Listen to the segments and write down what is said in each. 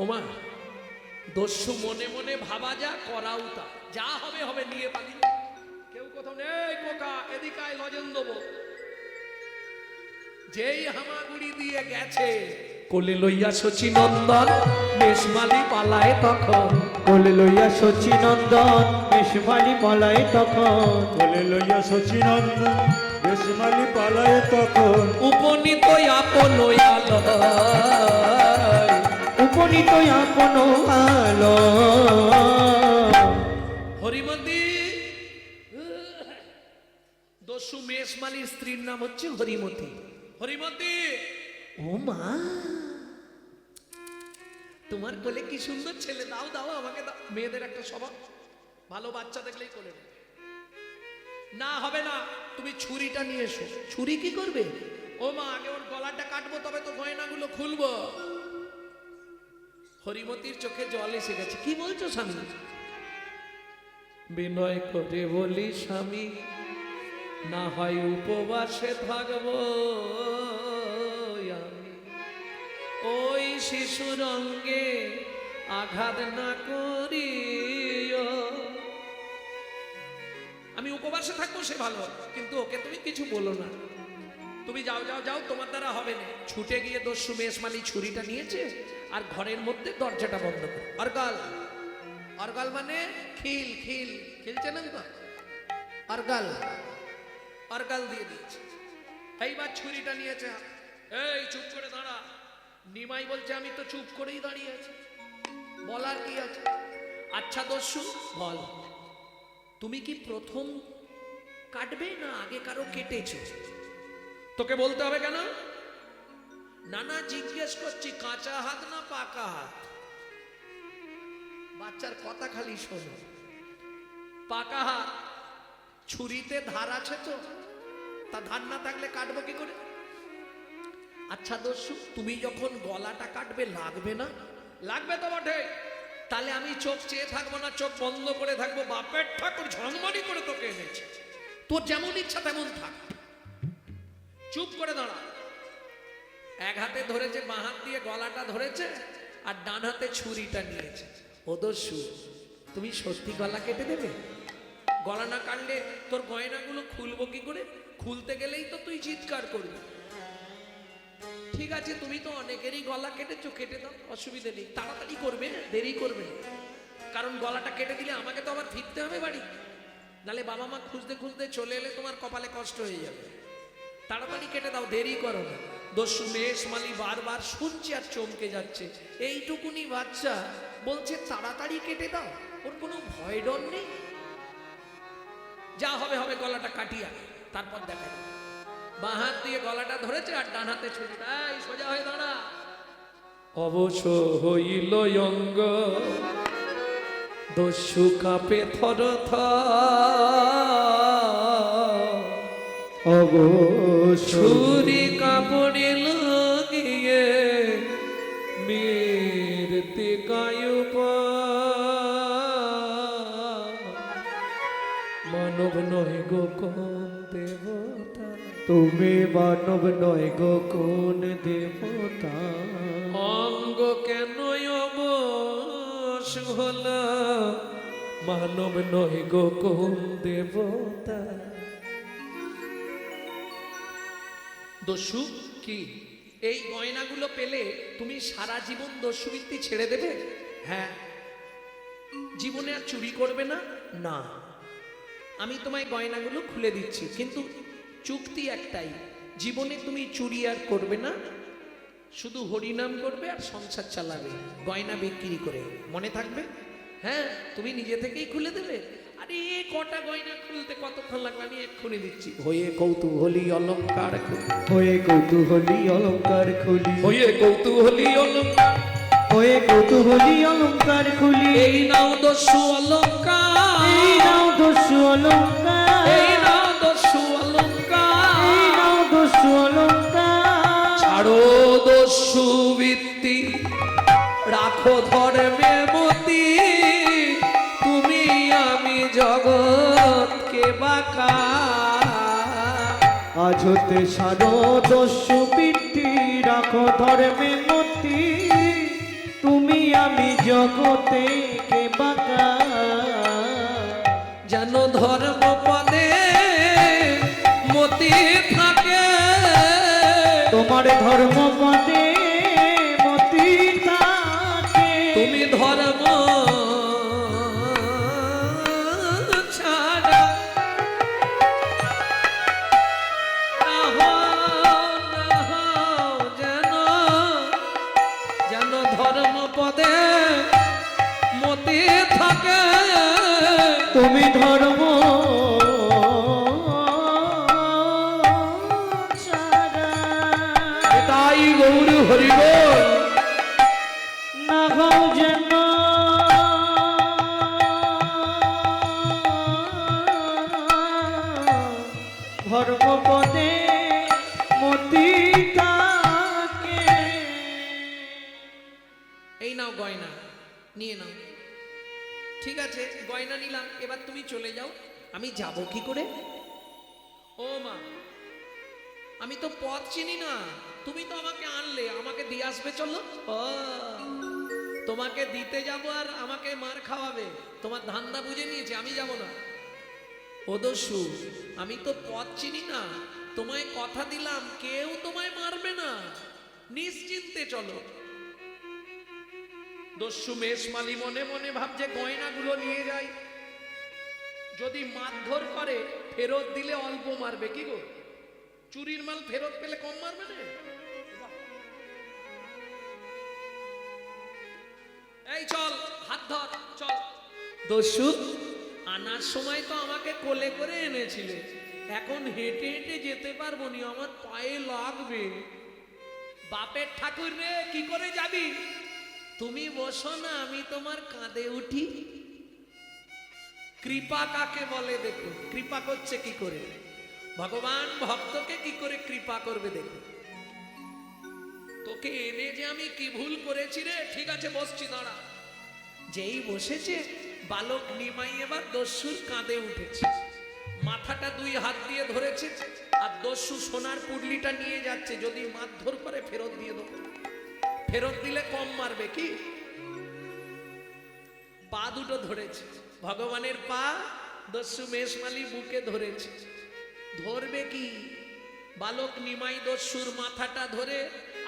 ওমা দস্যু মনে মনে ভাবা যা করাও তা, যা হবে হবে, নিয়ে পালিয়ে। কেউ কোথাও নেই, কোকা এদিকে আয়, লজেন দেবো। যেই হামাগুড়ি দিয়ে গেছে, কোলে লইয়া শচীনন্দন মেষমালি পালায় তখন। কোলে লইয়া শচীনন্দন মেষমালি পালায় তখন। কোলে লইয়া শচীনন্দন মেষমালি পালায় তখন। উপনীত আপন আলয়, উপনীত আপন আলো। হরিমতি। দস্যু মেষমালির স্ত্রীর নাম হচ্ছে হরিমতি। হরিমতি, ও মা, তোমার কোলে কি সুন্দর ছেলে, দাও দাও আমাকে দাও। মেয়েদের একটা স্বভাব, ভালো বাচ্চা দেখলেই কোলে নেবে। না হবে না, তুমি ছুরিটা নিয়ে এসো। ছুরি কি করবে? ও মা, আগে ওর গলাটা কাটবো, তবে তো গয়নাগুলো খুলবো। হরিমতির চোখে জল এসে গেছে। কি বলছো স্বামী? বিনয় করে বলি স্বামী, না হয় উপবাসে থাকবো আমি, ওই শিশুর অঙ্গে আঘাত না করিও। আমি উপবাসে থাকবো সে ভালো, কিন্তু ওকে তুমি কিছু বলো না। তুমি যাও যাও যাও, তোমার দ্বারা হবে না। ছুটে গিয়ে দস্যু মেষমালি ছুরিটা নিয়েছে আর ঘরের মধ্যে দরজাটা বন্ধ করে। অর্গাল, অর্গাল মানে খিল, খিল খিলছে না তো, অর্গাল, অর্গাল দিয়ে দিয়েছে। এইবার ছুরিটা নিয়েছে। এই চুপ করে দাঁড়া। নিমাই বলছে আমি তো চুপ করেই দাঁড়িয়ে আছি, বলার কি আছে? আচ্ছা দস্যু বল, তুমি কি প্রথম কাটবে না আগে কারো কেটেছো? তোকে বলতে হবে কেন? না না, জিজ্ঞেস করছি, কাঁচা হাত না পাকা হাত? বাচ্চার কথা খালি শোনো। পাকা হাত, ছুরিতে ধার আছে তো, তা ধার না থাকলে কাটবো কি করে? আচ্ছা দস্যু, তুমি যখন গলাটা কাটবে লাগবে না? লাগবে তো বটে। তাহলে আমি চোখ চেয়ে থাকবো না, চোখ বন্ধ করে থাকবো? বাপের ঠাকুর ঝনমনি করে তোকে এনেছে, তোর যেমন ইচ্ছা তেমন থাক। চুপ করে দাঁড়া। এক হাতে ধরেছে, বাঁ হাত দিয়ে গলাটা ধরেছে, আর ডান হাতে ছুরিটা নিয়েছে। ও দস্যু, তুমি সত্যি গলা কেটে দেবে? গলা না কাটলে তোর গয়নাগুলো খুলবো কি করে? খুলতে গেলেই তো তুই চিৎকার করবি। ঠিক আছে, তুমি তো অনেকেরই গলা কেটেছো, কেটে দাও, অসুবিধা নেই। তাড়াতাড়ি করবে, দেরি করবে, কারণ গলাটা কেটে দিলে আমাকে তো আবার ফিরতে হবে বাড়ি, নালে বাবা মা খুঁজতে খুঁজতে চলে এলে তোমার কপালে কষ্ট হয়ে যাবে। তাড়াতাড়ি কেটে দাও, দেরি করো না। দস্যু মেষমালি বারবার শুনছে আর চমকে যাচ্ছে। এইটুকুনি বাচ্চা বলছে তাড়াতাড়ি কেটে দাও, ওর কোনো ভয় ডর নেই। যা হবে হবে, গলাটা কাটিয়া তারপর দেখা যাবে। বাঁ হাত দিয়ে গলাটা ধরেছে আর ডান হাতে ছুরিটা। এই সোজা হয়ে দাঁড়া। অবশ হইল অঙ্গ, দস্যু কাঁপে থর থর, ছুরি কাপড়ে লাগিয়ে মৃত্তিকায় মানব নয় গো কোন দেবতা, তুমি মানব নয় গো কোন দেবতা। অঙ্গ কেন অবশ হল, মানব নয় গো কোন দেবতা। দস্যু কি এই গয়নাগুলো পেলে তুমি সারা জীবন দস্যুবৃত্তি ছেড়ে দেবে? হ্যাঁ। জীবনে আর চুরি করবে না? না। আমি তোমায় গয়নাগুলো খুলে দিচ্ছি, কিন্তু চুক্তি একটাই, জীবনে তুমি চুরি আর করবে না, শুধু হরিনাম করবে আর সংসার চালাবে গয়না বিক্রি করে। মনে থাকবে? হ্যাঁ, তুমি নিজে থেকেই খুলে দেবে। আরে কটা গয়না খুলতে কতক্ষণ লাগবে? আমি এক্ষুনি দিচ্ছি। হয়ে কৌতূহলী অলংকার খুলি, হয়ে কৌতূহলী অলংকার খুলি, হয়ে কৌতূহলী অলংকার, হয়ে কৌতূহলী অলংকার খুলি। এই নাও দস্যু অলংকার, এই নাও দস্যু অলংকার, এই নাও দস্যু অলংকার, এই নাও দস্যু অলংকার। ছাড়ো দস্যু বৃত্তি, রাখো ধর্মে মতি, তুমি আমি জগৎকে বাঁকা। আজ হতে সারো দস্যু বৃত্তি, রাখো ধর্মে মতি, তুমি জগতে কে বাঁকা যেন ধর্ম পদে মতি থাকে। তোমার ধর্ম পদে মতি থাকে। তুমি ধর্ম ছাড়া না হও যেন যেন ধর্ম পদে মতি থাকে। তুমি ধর্ম ছাড়া তাই গৌর হরিব না হও যেন ধর্ম পদে মতি থাকে। এই নাও গয়না নিয়ে নাও। ঠিক আছে গয়না নিলাম, এবার তুমি চলে যাও। আমি যাব কি করে? ও মা, আমি তো পথ চিনি না, তুমি তো আমাকে আনলে, আমাকে দিয়ে আসবে চলো। ও তোমাকে দিতে যাব আর আমাকে মার খাওয়াবে, তোমার ধান্দা বুঝে নিয়েছে, আমি যাব না। ও দস্যু, আমি তো পথ চিনি না, তোমায় কথা দিলাম কেউ তোমায় মারবে না, নিশ্চিন্তে চলো। দস্যু মেষমালি মনে মনে ভাবছে গয়নাগুলো নিয়ে যাই, যদি মারধর করে ফেরত দিলে অল্প মারবে। কি গো, চুরির মাল ফেরত পেলে কম মারবে না? এই চল, হাত ধর, চল। দস্যু, আনার সময় তো আমাকে কোলে করে এনেছিলে, এখন হেঁটে হেঁটে যেতে পারবো নি, আমার পায়ে লাগবে। বাপের ঠাকুর রে, কি করে যাবি? তুমি বসো না, আমি তোমার কাঁধে উঠি। কৃপা কাকে বলে দেখো, কৃপা করছে কি করে ভগবান, ভক্তকে কি করে কৃপা করবে দেখো। তোকে এনে যে আমি কি ভুল করেছি রে। ঠিক আছে বসছি, দাঁড়া। যেই বসেছে বালক নিমাই এবার দস্যুর কাঁধে উঠেছে, মাথাটা দুই হাত দিয়ে ধরেছে, আর দস্যু সোনার পুডলিটা নিয়ে যাচ্ছে, যদি মারধর করে ফেরত দিয়ে দেবো, ফেরত দিলে কম মারবে। কি পা দুটো ধরেছে, ভগবানের পা দস্যু মেষমালি বুকে ধরেছে। ধরবে কি, বালক নিমাই দস্যুর মাথাটা ধরে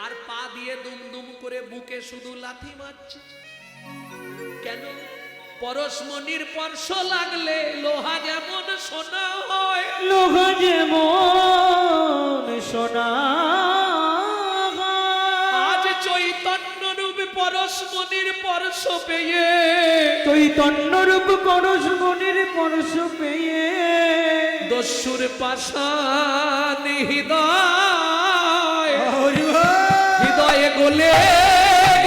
আর পা দিয়ে দুমদুম করে বুকে শুধু লাথি মারছে। কেন? পরশমণির স্পর্শ লাগলে লোহা যেমন সোনা হয়, লোহা যেমন সোনা আজ চৈতন্য রূপ পরশমণির স্পর্শ পেয়ে, চৈতন্য রূপ পরশমণির স্পর্শ পেয়ে দস্যুর পাষাণ হৃদয় হৃদয়ে গলে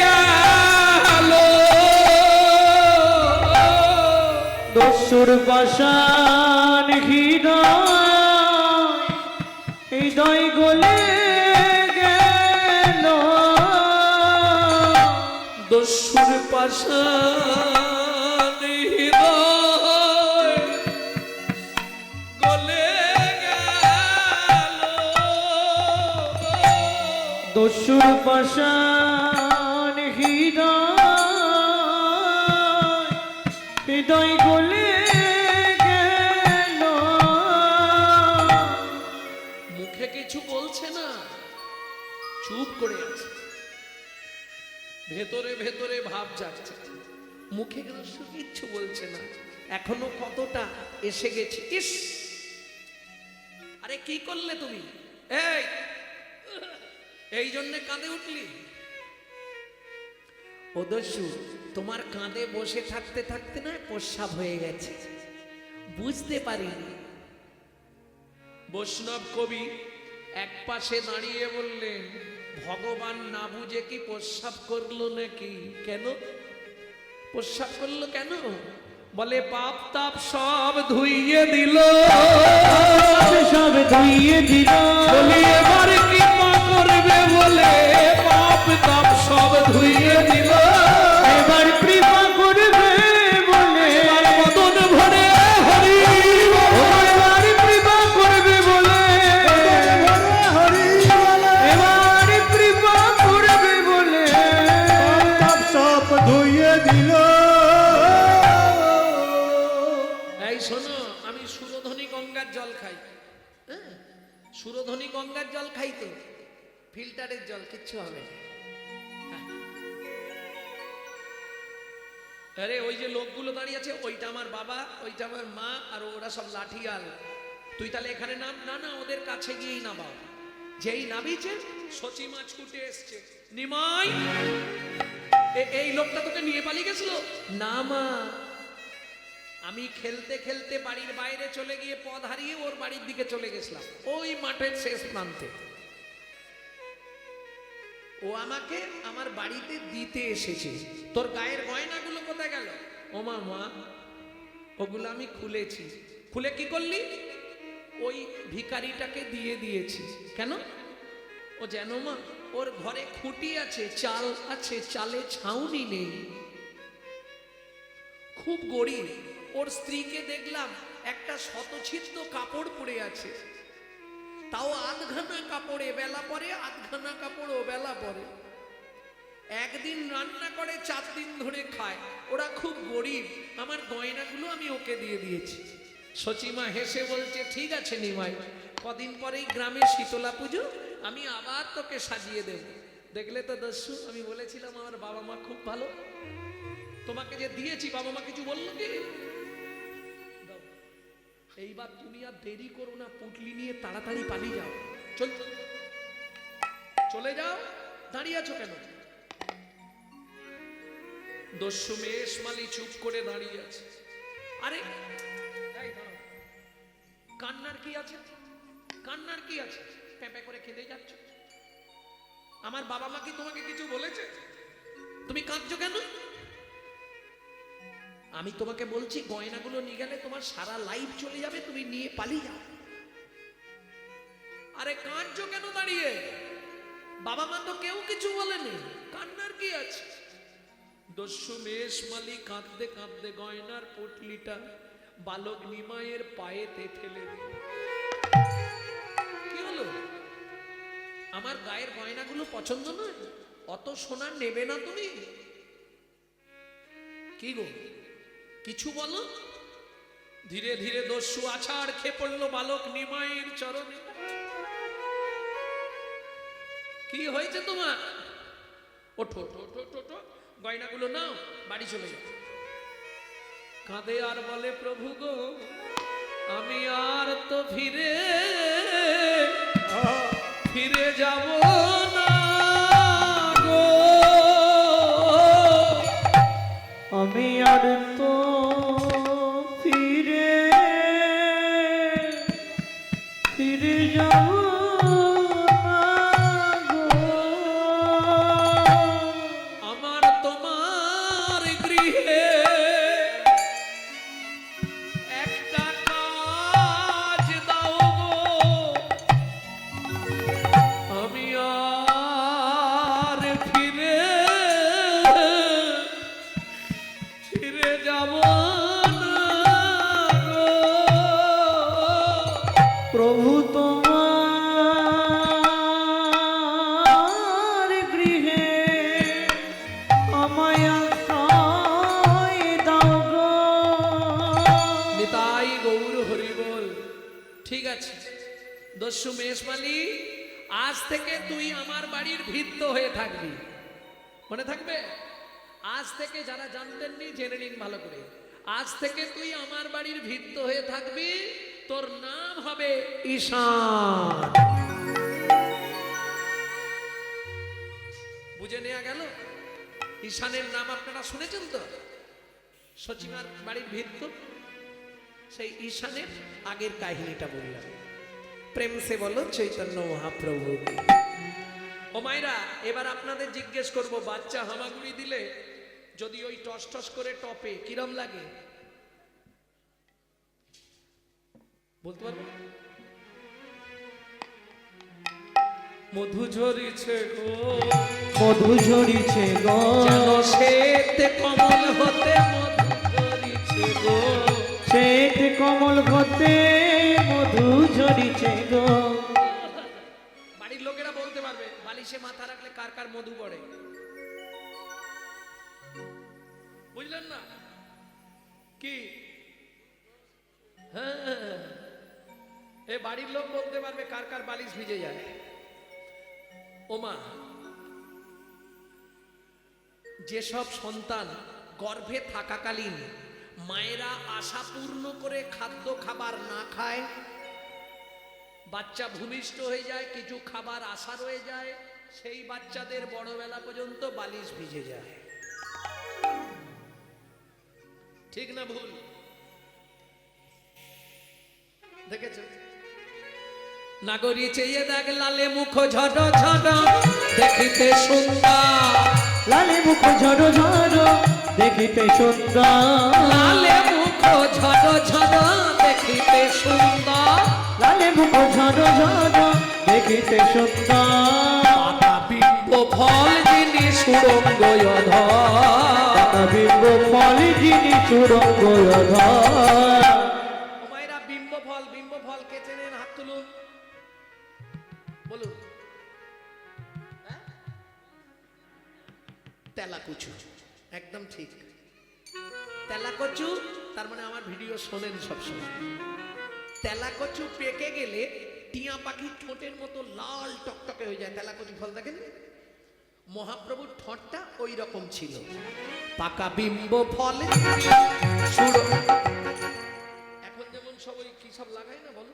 গেল। দস্যুর পাষাণ হৃদয় গলে গেল। দস্যুর পাষাণ হৃদয় গলে গেল। দস্যুর পাষাণ হৃদয় গলে গেল। মুখে কিছু বলছে না, চুপ করে আছে, ভেতরে ভেতরে ভাব যাচ্ছে, মুখে কিচ্ছু বলছে না। এখনো কতটা এসে গেছে। ইস, আরে কি করলে তুমি? এই জন্যে কাঁধে উঠলি? ও দস্যু, তোমার কাঁধে বসে থাকতে থাকতে না প্রস্রাব হয়ে গেছে, বুঝতে পারিনি। বৈষ্ণব কবি এক পাশে দাঁড়িয়ে বললেন, ভগবান না বুঝে কি প্রস্রাব করলো নাকি? কেন প্রস্রাব করলো কেন? বলে পাপ তাপ সব ধুইয়ে দিল, সব ধুইয়ে দিল। বলি এবার কি মা করবে বলে পাপ তাপ সব ধুইয়ে দিল। এবার কৃপা করবে বলে এবার বদন ভরে হরি এবার কৃপা করবে বলে এবার কৃপা করবে বলে সব ধুইয়ে দিল। এই শোনো, আমি সুরধনী গঙ্গার জল খাই, হ্যাঁ সুরধনী গঙ্গার জল খাই তো, ফিল্টারের জল কিচ্ছু হবে না। হ্যাঁ। আরে ওই যে লোকগুলো দাঁড়িয়ে আছে, ওইটা আমার বাবা, ওইটা আমার মা, আর ওরা সব লাঠিয়াল। তুই তাহলে এখানে নাম না, না ওদের কাছে গিয়েই নামাও। যেই নামিছে সচিমা ছুটে এসছে, নিমাই এই লোকটা তোকে নিয়ে পালিয়ে গেছিল না মা, আমি খেলতে খেলতে বাড়ির বাইরে চলে গিয়ে পথ হারিয়ে ওর বাড়ির দিকে চলে গেছিলাম, ওই মাঠের শেষ প্রান্তে। ও আমাকে আমার বাড়িতে দিতে এসেছে। তোর গায়ের গয়নাগুলো কোথায় গেল? ও মা, মা ওগুলো আমি খুলেছি। খুলে কি করলি? ওই ভিখারিটাকে দিয়ে দিয়েছি। কেন? ও যেন মা ওর ঘরে খুঁটি আছে, চাল আছে, চালে ছাউনি নেই, খুব গরিব। ওর স্ত্রীকে দেখলাম একটা শতছিদ্র কাপড় পরে আছে, তাও আধখানা কাপড়ে বেলা পরে, আধখানা কাপড় ও বেলা পরে। একদিন রান্না করে 4 দিন ধরে খায়। ওরা খুব গরিব। আমার গয়নাগুলো আমি ওকে দিয়ে দিয়েছি। সচিমা হেসে বলছে, ঠিক আছে নিমাই, কদিন পরেই গ্রামে শীতলা পুজো, আমি আবার তোকে সাজিয়ে দেব। দেখলে তো দস্যু, আমি বলেছিলাম আমার বাবা মা খুব ভালো। তোমাকে যে দিয়েছি বাবা মা কিছু বললো কি? দাও। এইবার তুমি আর দেরি করো না, পুটলি নিয়ে তাড়াতাড়ি পালিয়ে যাও। চল, চলে যাও। দাঁড়িয়ে আছো কেন? দস্যু মেষমালি চুপ করে দাঁড়িয়ে আছে। আরে এই দাঁড়াও, কান্নার কি আছে? কান্নার কি আছে? প্যাঁপে করে খেতে যাচ্ছ। আমার বাবা মা কি তোমাকে কিছু বলেছে? তুমি কাঁদছো কেন? আমি তোমাকে বলছি গয়নাগুলো নিয়ে গেলে তোমার সারা লাইফ চলে যাবে, তুমি নিয়ে পালিয়ে যাও। আরে কাঁদছো কেন দাঁড়িয়ে? বাবা মা তো কেউ কিছু বলেনি, কান্নার কি আছে? দস্যু মেষমালি কাঁদতে কাঁদতে গয়নার পুটলিটা বালক নিমাইয়ের পায়েতে ফেলে দিল। কি হলো? আমার গায়ের গয়নাগুলো পছন্দ নয়? অত সোনা নেবে না তুমি? কি গো, কিছু বলো? ধীরে ধীরে দস্যু আছাড় খেয়ে পড়লো বালক নিমাইয়ের চরণে। কি হয়েছে তোমার? ওঠো, ওঠো, ওঠো, ওঠো, ওঠো, গয়নাগুলো নাও, বাড়ি চলে যাও। কাঁদে আর বলে, প্রভু গো, আমি আর তো ফিরে যাব না গো, আমি আর তো ফিরে যাব না গো। আমার তোমার গৃহে একটা কাজ দাও গো, আমি আর ফিরে যাব না গো। প্রভু তোমার গৃহে আমায় আশ্রয় দাও গো। নিতাই গৌর হরি বল। ঠিক আছে দস্যু মেষমালি, আজ থেকে তুই আমার বাড়ির ভিত্ত হয়ে থাকবি, মনে থাকবে? আজ থেকে যারা জানতেননি জেনে নিন ভালো করে, আজ থেকে তুই আমার বাড়ির ভিত্ত হয়ে থাকবি। তোর নাম হবে ঈশান। বুঝে নেওয়া গেল? ঈশানের নাম আপনারা শুনেছেন তো? সচিমার বাড়ির ভিত্ত, সেই ঈশানের আগের কাহিনীটা বললাম। প্রেম সে বলো চৈতন্য মহাপ্রভু। ও মায়েরা, এবার আপনাদের জিজ্ঞেস করব, বাচ্চা হামাগুড়ি দিলে যদি ওই টস টস করে টপে কিরম লাগে বলতে পারবো? মধু ঝরিছে গো, মধু ঝরিছে গো, যেন শ্বেত কমল হতে মধু ঝরিছে গো। শ্বেত কমল হতে মধু ঝরিছে গো। বাড়ির লোকেরা বলতে পারবে বালিশে মাথা রাখলে কার কার মধু পড়ে। বুঝলেন না কি? হ্যাঁ, এ বাড়ির লোক বলতে পারবে কার কার বালিশ ভিজে যায়। ওমা, যেসব সন্তান গর্ভে থাকাকালীন মায়েরা আশা পূর্ণ করে খাদ্য খাবার না খায়, বাচ্চা ভূমিষ্ঠ হয়ে যায়, কিছু খাবার আশা রয়ে যায়, সেই বাচ্চাদের বড়বেলা পর্যন্ত বালিশ ভিজে যায়। ঠিক না ভুল? দেখেছ? নাগরী চেয়ে দেখ লালে মুখ ঝড় ঝড় দেখিতে সুন্দর, লালে মুখ ঝড় ঝড় দেখিতে সুন্দর, লালে মুখ ঝড় ঝড় দেখিতে সুন্দর, লালে মুখ ঝড় ঝড় দেখিতে সুন্দর, পাতা বিম্ব ফল যিনি সুরঙ্গ বিম্ব ফল যিনি সুরঙ্গ মায়েরা বিম্ব ফল কে চেনেন? হাত তুলুন, বলুন। তেলাকুচু, একদম ঠিক। তেলাকচু তার মানে আমার ভিডিও শোনেন সবসময়। তেলাকচু পেকে গেলে টিয়া পাখির ঠোঁটের মতো লাল টকটকে হয়ে যায়। তেলাকচু ফল দেখেন? মহাপ্রভুর ঠোঁটটা ওই রকম ছিল। পাকা বিম্ব ফলে সুর, এখন যেমন সবাই কি সব লাগায় না, বলো?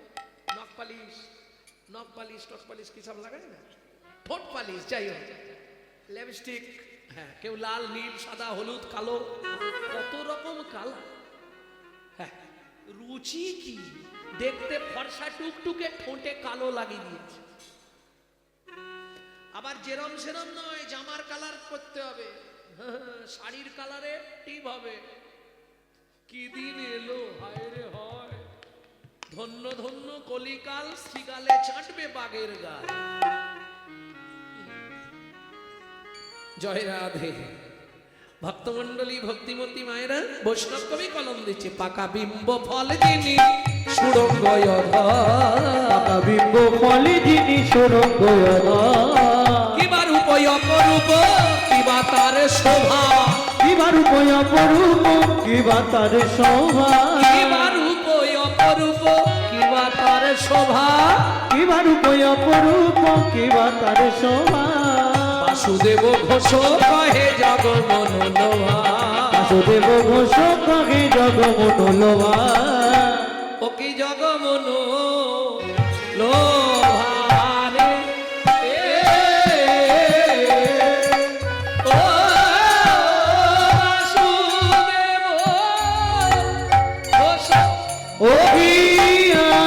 নখ পালিশ টক পালিশ কি সব লাগায় না, ঠোঁট পালিশ, যাই হোক, লিপস্টিক, হ্যাঁ, কেউ লাল নীল সাদা হলুদ কালো, কত রকম কালার। হ্যাঁ, রুচি কি দেখতে ফর্সা টুকটুকে, ঠোঁটে কালো লাগিয়ে দিয়েছে। আবার যেরম সেরম নয়, জামার কালার করতে হবে, শাড়ির কালারে টিপ হবে। কি দিন এলো, হায় রে হয়, ধন্য ধন্য কলিকাল, শ্রীকালে চাটবে বাগের গাল। জয় রাধে। ভক্তমন্ডলী, ভক্তিমতী মায়েরা, বৈষ্ণব কবি কলম দিচ্ছে। পাকা বিম্ব ফল যিনি সুরঙ্গ পাকা বিম্ব ফল যিনি সুরঙ্গ কিবা রূপ অপরূপ, কিবা তার শোভা, কিবা রূপ অপরূপ, কিবা তার শোভা, কিবা রূপ অপরূপ, কিবা তার শোভা, কিবা রূপ অপরূপ, কিবা তার শোভা। বাসুদেব ঘোষ কহে জগমন লোভা, বাসুদেব ঘোষ কহে জগমন লোভা, ও কি জগমন লোভারে, ও বাসুদেব ঘোষ, ও হিয়ারে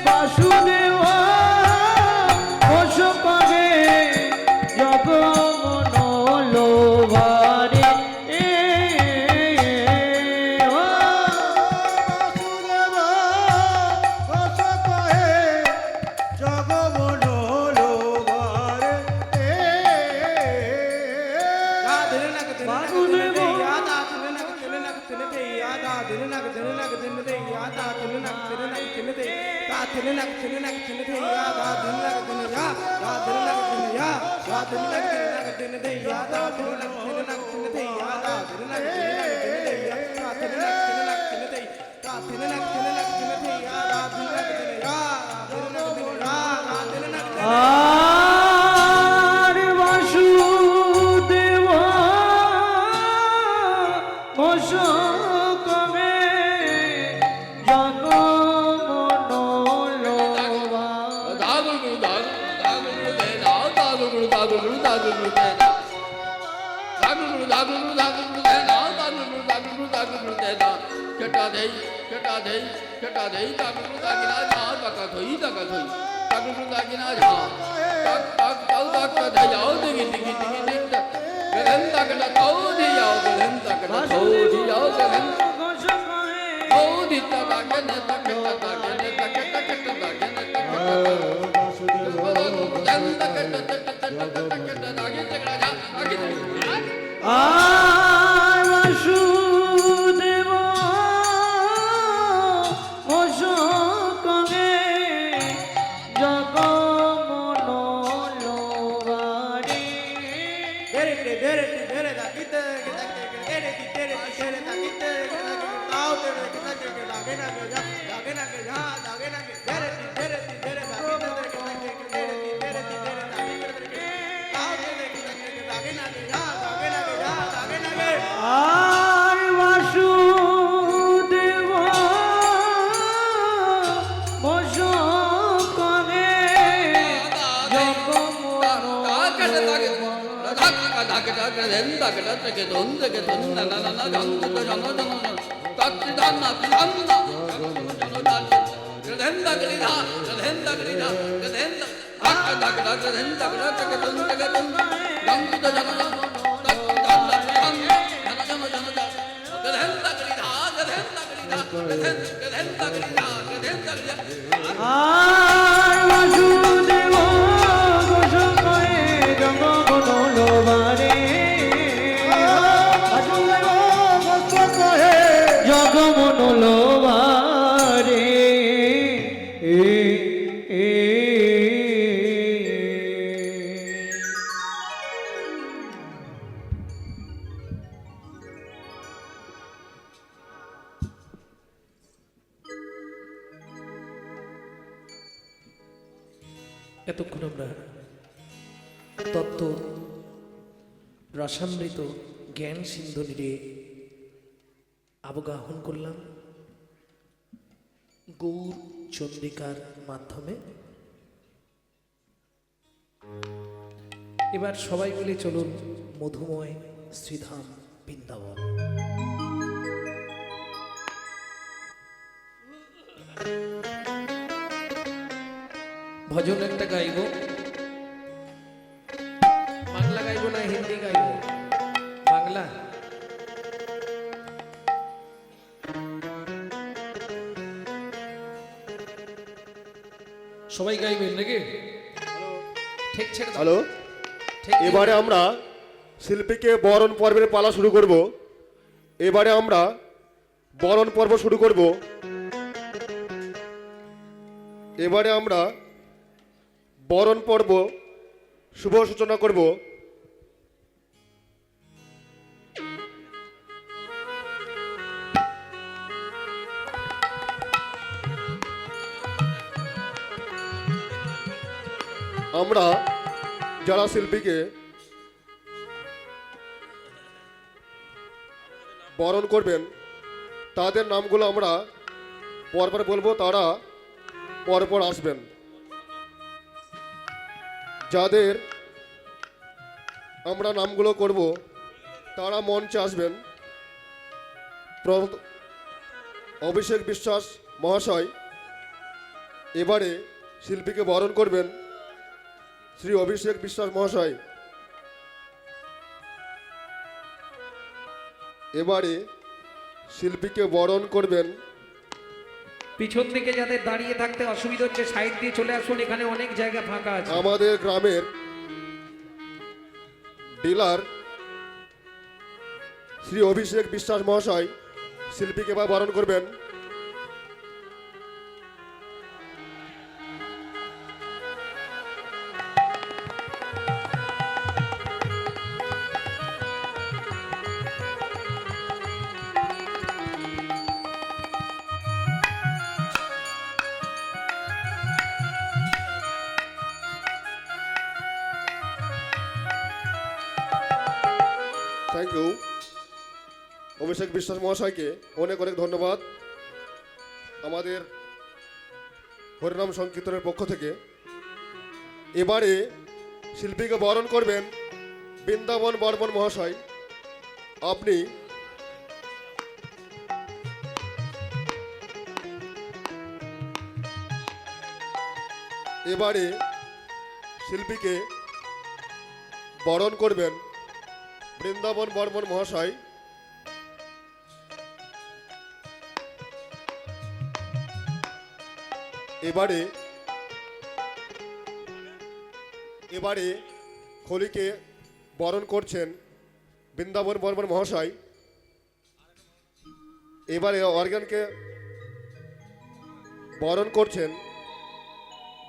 বাসুদেব ঘোষ কহে জগমন লোভারে। আর বাসুদেব ঘোষ কহে জগমন লোভা। ঘোষ আর বাসুদেব ঘোষ কহে জগমন লোভারে। আর বাসুদেব বস করে আর বাসুদেব বস করে জগমন লোবারে জগমন লোবারে এতক্ষণ আমরা তত্ত্ব রসামৃত জ্ঞান সিন্ধু নিরে অবগাহন করলাম গৌর চন্দ্রিকার মাধ্যমে। এবার সবাই মিলে চলুন মধুময় শ্রীধাম বৃন্দাবন। ভজন একটা গাইব, বাংলা গাইব না হিন্দি গাইব? বাংলা। সবাই গাইবেন নাকি? ঠিক ছেড়ে দাও। হ্যালো, ঠিক এবারে আমরা শিল্পীকে বরণ পর্বের পালা শুরু করব। এবারে আমরা বরণ পর্ব শুরু করব। এবারে আমরা বরণ পর্ব শুভ সূচনা করব। আমরা যারা শিল্পীকে বরণ করবেন তাদের নামগুলো আমরা পরপর বলবো, তারা পরপর আসবেন। যাদের আমরা নামগুলো করব তারা মঞ্চে আসবেন। অভিষেক বিশ্বাস মহাশয় এবারে শিল্পীকে বরণ করবেন। শ্রী অভিষেক বিশ্বাস মহাশয় এবারে শিল্পীকে বরণ করবেন। পিছন দিকে যাদের দাঁড়িয়ে থাকতে অসুবিধা হচ্ছে সাইড দিয়ে চলে আসুন, এখানে অনেক জায়গা ফাঁকা আছে। আমাদের গ্রামের ডিলার শ্রী অভিষেক বিশ্বাস মহাশয় শিল্পীকে এবার বরণ করবেন। থ্যাংক ইউ অভিষেক বিশ্বাস মহাশয়কে অনেক অনেক ধন্যবাদ আমাদের হরিনাম সংকীর্তনের পক্ষ থেকে। এবারে শিল্পীকে বরণ করবেন বৃন্দাবন বর্মন মহাশয়। আপনি এবারে শিল্পীকে বরণ করবেন বৃন্দাবন বর্মন মহাশয়। এবারে খলিকে বরণ করছেন বৃন্দাবন বর্মন মহাশয়। এবারে অর্গানকে বরণ করছেন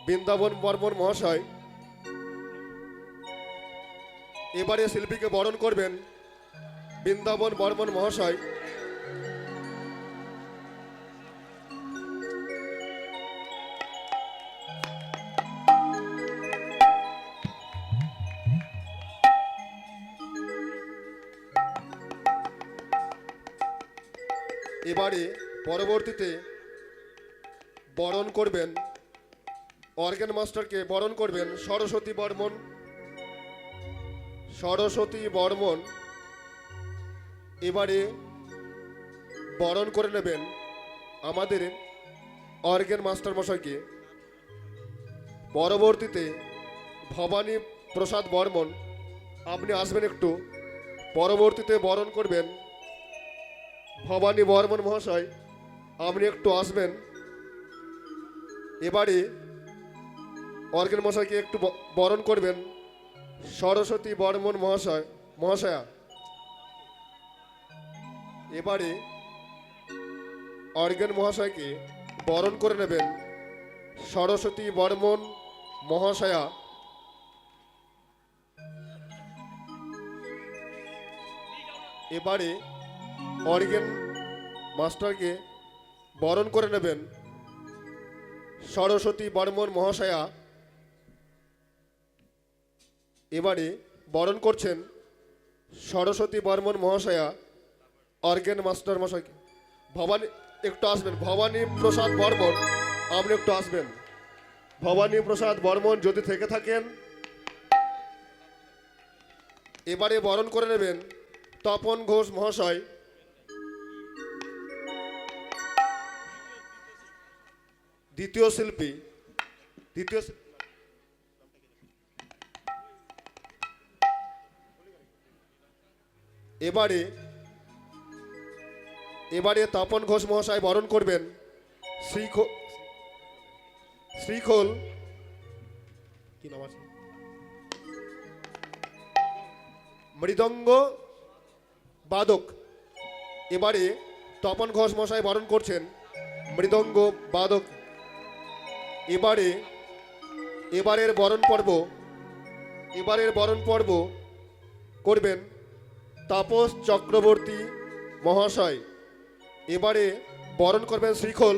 বৃন্দাবন বর্মন মহাশয়। এবারে শিল্পীকে বরণ করবেন বৃন্দাবন বর্মন মহাশয়। এবারে পরবর্তীতে বরণ করবেন অর্গান মাস্টারকে বরণ করবেন সরস্বতী বর্মন। সরস্বতী বর্মন এবারে বরণ করে নেবেন আমাদের অর্গান মাস্টার মশাইকে। পরবর্তীতে ভবানী প্রসাদ বর্মন, আপনি আসবেন একটু। পরবর্তীতে বরণ করবেন ভবানী বর্মন মহাশয়, আপনি একটু আসবেন। এবারে অর্গান মশাইকে একটু বরণ করবেন সরস্বতী বর্মন মহাশয়া। এবারে অর্গান মহাশয়কে বরণ করে নেবেন সরস্বতী বর্মন মহাশয়া। এবারে অর্গান মাস্টারকে বরণ করে নেবেন সরস্বতী বর্মন মহাশয়া। এবারে বরণ করছেন সরস্বতী বর্মন মহাশয়া অর্গান মাস্টার মশাইকে। ভবানী একটু আসবেন, ভবানী প্রসাদ বর্মন আপনি একটু আসবেন। ভবানী প্রসাদ বর্মন যদি থেকে থাকেন এবারে বরণ করে নেবেন তপন ঘোষ মহাশয়। দ্বিতীয় শিল্পী এবারে তপন ঘোষ মহাশয় বরণ করবেন শ্রীখোল কি নাম আছে মৃদঙ্গ বাদক। এবারে তপন ঘোষ মহাশয় বরণ করছেন মৃদঙ্গ বাদক। এবারের বরণ পর্ব করবেন তাপস চক্রবর্তী মহাশয়। এবারে বরণ করবেন শ্রীখোল।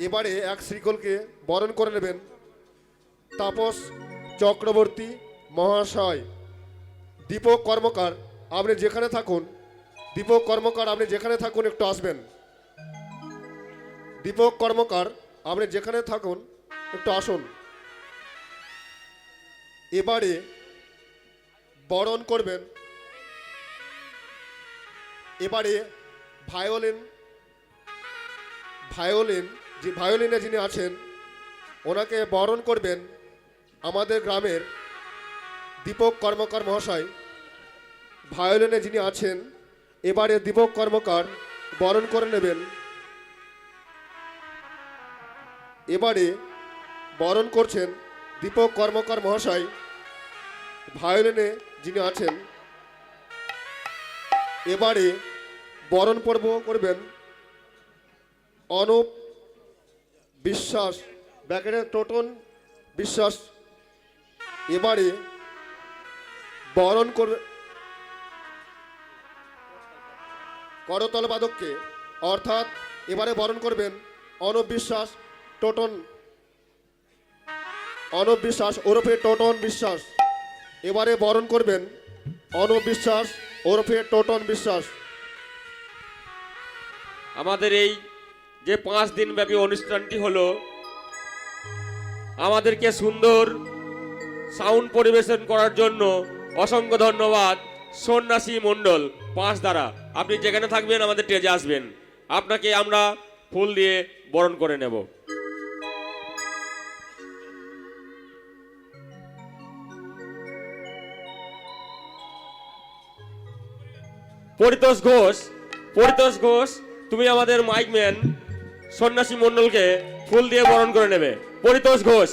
এবারে এক শ্রীখোলকে বরণ করে নেবেন তাপস চক্রবর্তী মহাশয়। দীপক কর্মকার আপনি যেখানে থাকুন একটু আসবেন। দীপক কর্মকার আপনি যেখানে থাকুন একটু আসুন। এবারে বরণ করবেন এবারে ভায়োলিনে যিনি আছেন ওনাকে বরণ করবেন আমাদের গ্রামের দীপক কর্মকার মহাশয়। ভায়োলিনে যিনি আছেন এবারে দীপক কর্মকার বরণ করে নেবেন। এবারে বরণ করছেন দীপক কর্মকার মহাশয়। ভায়োলিনে যিনি আছেন এবারে বরণ পর্ব করবেন অনুপ বিশ্বাস, ব্যাকেটে টোটন বিশ্বাস। এবারে বরণ করবে করতল বাদককে, অর্থাৎ এবারে বরণ করবেন অনুপ বিশ্বাস ওরফে টোটন বিশ্বাস। এবারে বরণ করবেন অনুপ বিশ্বাস ওরফে টোটন বিশ্বাস। আমাদের এই যে 5 দিন ব্যাপী অনুষ্ঠানটি হলো, আমাদেরকে সুন্দর সাউন্ড পরিবেশন করার জন্য অসংখ্য ধন্যবাদ সন্ন্যাসী মণ্ডল 5 দ্বারা। আপনি যেখানে থাকবেন আমাদের স্টেজে আসবেন, আপনাকে আমরা ফুল দিয়ে বরণ করে নেব। পরিতোষ ঘোষ তুমি আমাদের মাইকম্যান সন্ন্যাসী মণ্ডলকে ফুল দিয়ে বরণ করে নেবে। পরিতোষ ঘোষ।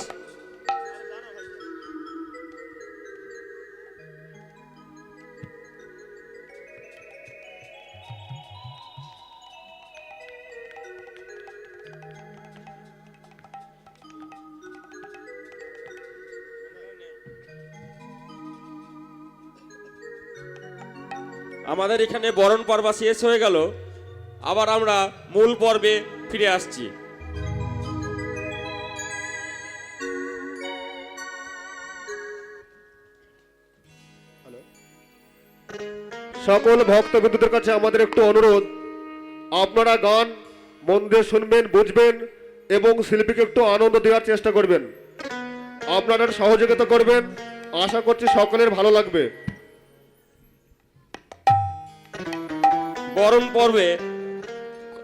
আমাদের এখানে বরণ পর্ব শেষ হয়ে গেল, আবার আমরা মূল পর্বে ফিরে আসছি। সকল ভক্তবৃন্দদের কাছে আমাদের একটু অনুরোধ, আপনারা গান মন দিয়ে শুনবেন, বুঝবেন এবং শিল্পীকে একটু আনন্দ দেওয়ার চেষ্টা করবেন। আপনারা সহযোগিতা করবেন, আশা করছি সকলের ভালো লাগবে। বরণ পর্বে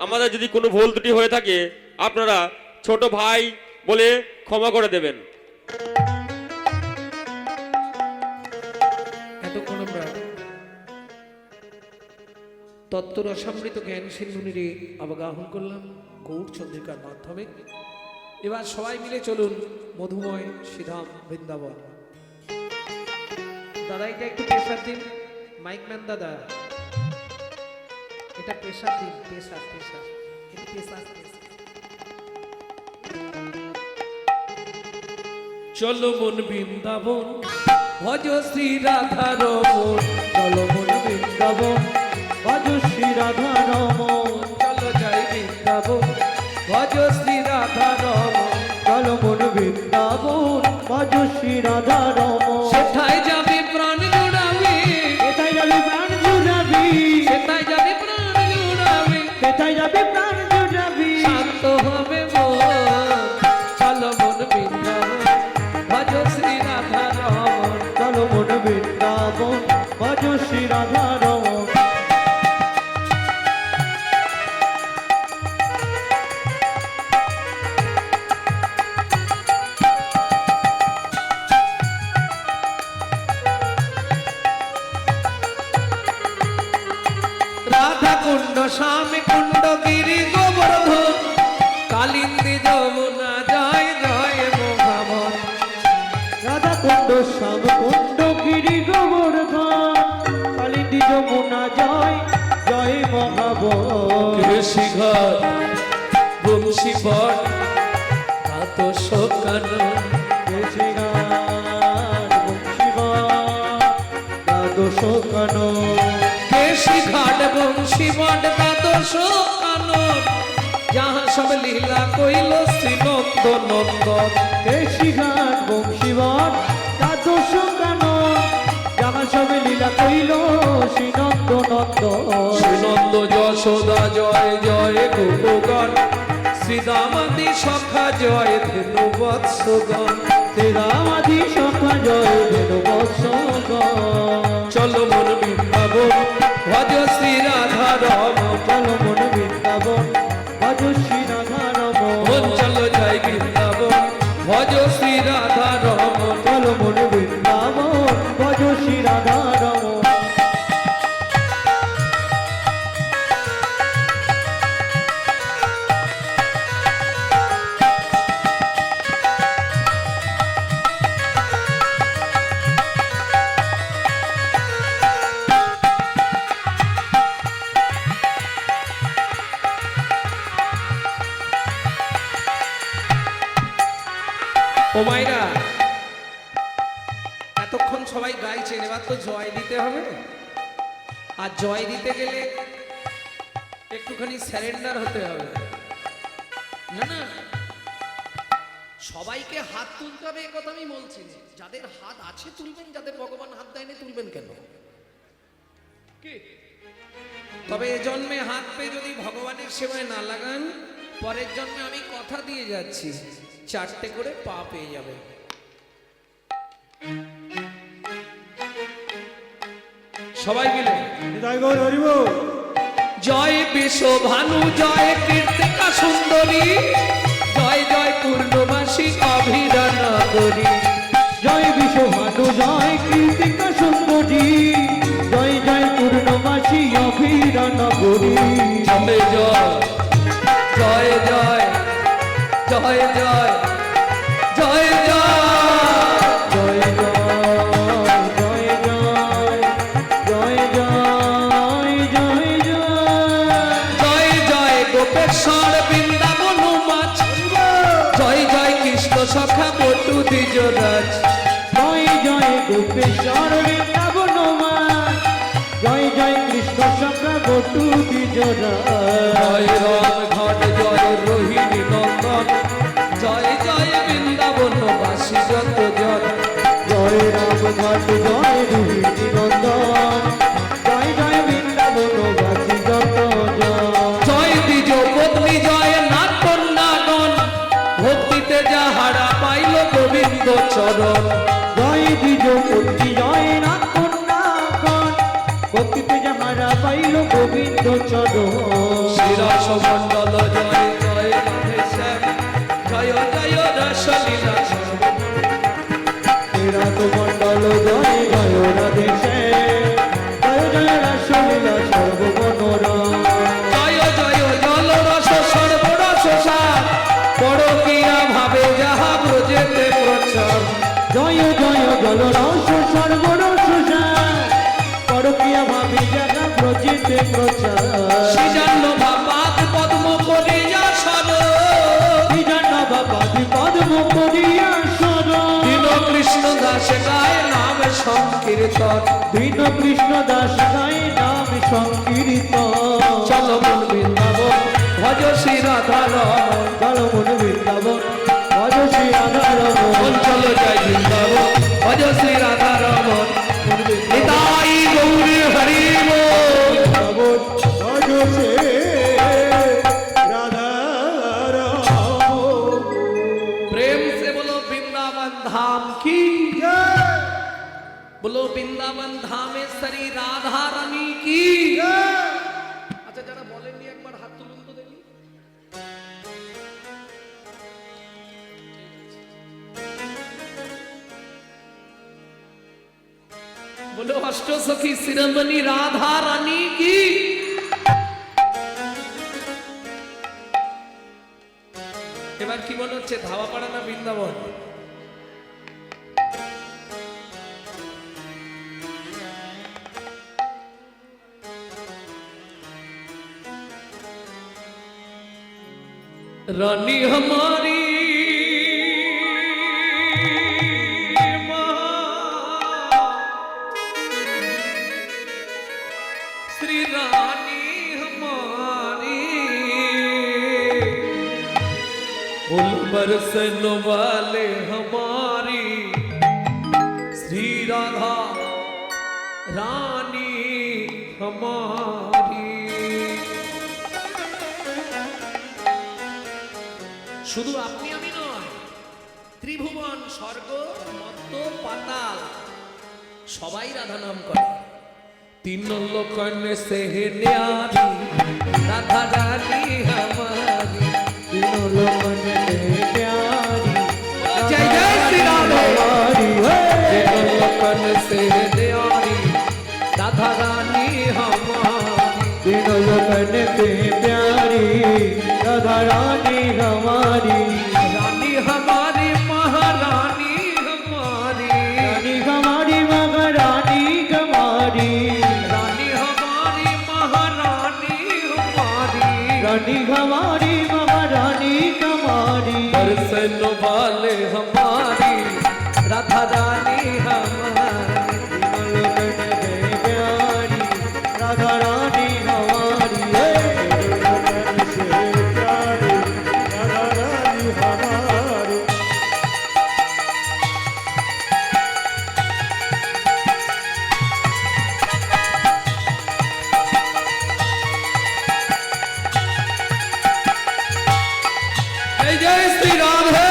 আমাদের যদি কোনো ভুল ত্রুটি হয়ে থাকে আপনারা ছোট ভাই বলে ক্ষমা করে দেবেন। এতক্ষণ আমরা তত্ত্ব রসামৃত জ্ঞান সিন্ধুনিরে অবগাহন করলাম গৌর চন্দ্রিকার মাধ্যমে। এবার সবাই মিলে চলুন মধুময় শ্রীধাম বৃন্দাবন। দাদা এটা একটু প্রেসার দিন, মাইকম্যান দাদা এটা প্রেসার দিন, প্রেসার প্রেসার এটা প্রেসার। চলো মন বৃন্দাবন ভজ শ্রী রাধা রমন, চলো মন বৃন্দাবন ভজ শ্রী রাধা রমন, চলো যাই বৃন্দাবন ভজ শ্রী রাধা রমন। চলো মন বৃন্দাবন ভজ শ্রী রাধা রমন। সেথায় যাবে প্রাণ জুড়াবে, সেটাই যাবে প্রাণ জুড়াবি, সেথায় যাবে প্রাণ জুড়াবে, সেটাই যাবে প্রাণ জুড়াবি। শান্ত হবে মন। চলো মন বৃন্দাবন ভজ শ্রী রাধা রমন। চলো মন বৃন্দাবন ভজ শ্রী রাধা রমন। রাধা কুণ্ড স্বামী কুণ্ড গিরি গোবর্ধন, কালিন্দী যমুনা জয় জয় মোহাম্মদ। রাধা কুণ্ড শ্যাম কুণ্ড গিরি গোবর্ধন, কালিন্দী যমুনা জয় জয় মহাবল। কৃষি ঘর বংশী বট কাত শোকান, কেশি ঘাট বংশী বট কাত শোকান, যাহা সব লীলা কইল শ্রী নন্দ নন্দন। কেশিঘাট বংশীবন দ্বাদশ কানন, যাহা সবে লীলা কইল শ্রীনন্দ নন্দ। শ্রীনন্দ যশোদা জয় জয় গোপগণ, শ্রীদামাদি সখা জয় ধেনু বৎসগণ। শ্রীরামাদি সখা জয় ধেনু বৎসগণ। চলো মন বৃন্দাবন ভজ শ্রী রাধা রমন। চলো মন বৃন্দাবন ভজ শ্রী রাধা রমন। মন চলো যাই বৃন্দাবন ভজ শ্রী রাধা রমন। চলো মন বৃন্দাবন ভজ শ্রী রাধা রমন। ও মাইরা এতক্ষণ সবাই গাইছেন, এবার তো জয় দিতে হবে। আর জয় দিতে গেলে একটুখানি স্যারেন্ডার হতে হবে। না না, সবাইকে হাত তুলতে হবে, একথা আমি বলছি না। যাদের হাত আছে তুলবেন, যাদের ভগবান হাত দেয়নি তুলবেন কেন? কি তবে এ জন্মে হাত পেয়ে যদি ভগবানের সেবায় না লাগান, পরের জন্মে আমি কথা দিয়ে যাচ্ছি 4টে করে পা পেয়ে যাবে। সবাই মিলে জয় গৌর হরি বল। জয় বিশ্ব ভানু জয় কীর্তিকা সুন্দরী, জয় জয় পূর্ণবাসী অভিরান করি। জয় বিশ্বভানু জয় কীর্তিকা সুন্দরী, জয় জয় পূর্ণমাসী অভিরান করি। জয় জয় জয় জয় জয় জয় জয় জয় জয় জয় জয় জয় জয় জয় জয় জয় জয় গোপেশ্বর বৃন্দাবন মাছ, জয় জয় কৃষ্ণ সখা বটু দ্বিজরাজ। জয় জয় গোপেশ্বর বৃন্দাবন মা, জয় জয় বটু বিজরা জয় রাম ঘট জয় রোহিণী নন্দন জয় জয় বৃন্দাবনবাসী যত জন জয় রাম ঘাট জয় রোহিণী নন্দন জয় জয় বৃন্দাবনবাসী যত জন জয় দ্বিজ পত্নী জয় নাট্যনাগন ভক্তিতে যাহারা পাইল গোবিন্দ চরণ জয় দ্বিজ পত্নী জয় নাথ কন্যাগণ ভক্তিতে যাহারা পাইল গোবিন্দ চরণ শিরস মণ্ডল জয় জয় রাধেশ্যাম জয় জয় রসলীলা রাত মণ্ডল জয় জয় রাধেশে জয় জয় রাসলীলা সর্বমনোরম জয় জয় জল রস সর্বরস সার পরকিয়া ভাবে যাহা ব্রজেতে প্রচার জয় জয় জল রস সর্বরস পরকিয়া ভাবি জাগা ব্রজিতে প্রচার সৃজান্ন ভাবাত পদ্ম করিয়া সর বিজন্ন বাবাদি পদ্ম করিয়া সর দীন কৃষ্ণ দাস গায় নাম সংকীর্তন দীন কৃষ্ণ দাস গায়ে নাম সংকীর্তন চল মন বৃন্দাবন ভজ শ্রী রাধা রমন চল মন বৃন্দাবন ভজ শ্রী রাধা রমন চল জয় বৃন্দাবন ভজ শ্রী রাধা রমন নিতাই গৌরী হরি বল। प्रेम से बोलो वृंदावन धाम की बोलो वृंदावन धामेश्वरी राधा रानी की अच्छा जरा बोलेंगे एक बार हाथ तुलूं तो देखी बोलो अष्टो सखी शिरोमणि राधा रानी की এবার কি মনে হচ্ছে ধাওয়াপাড়া না বৃন্দাবন रानी हमारी श्री रानी हमारी फूल बरसन वाले हमारी श्री राधा रानी हमारी শুধু আপনি আমি নয় ত্রিভুবন স্বর্গ মর্ত পাতাল সবাই রাধা নাম করে तीन लोकन से न्यारी राधा रानी हमारी तीनों लोगों ने प्यारी जय जय श्री राधे हमारी तीन लोकन से न्यारी राधा रानी हमारी तीनों लोगों ने प्यारी राधा रानी हमारी रानी हमारी महारानी हमारी रानी हमारी महारानी हमारी रानी हमारी महारानी हमारी रानी हमारी महारानी हमारी दर्शन वाले हमारी राधा रानी हमारी प्यारी राधा रानी हमारी जय जय श्री राधे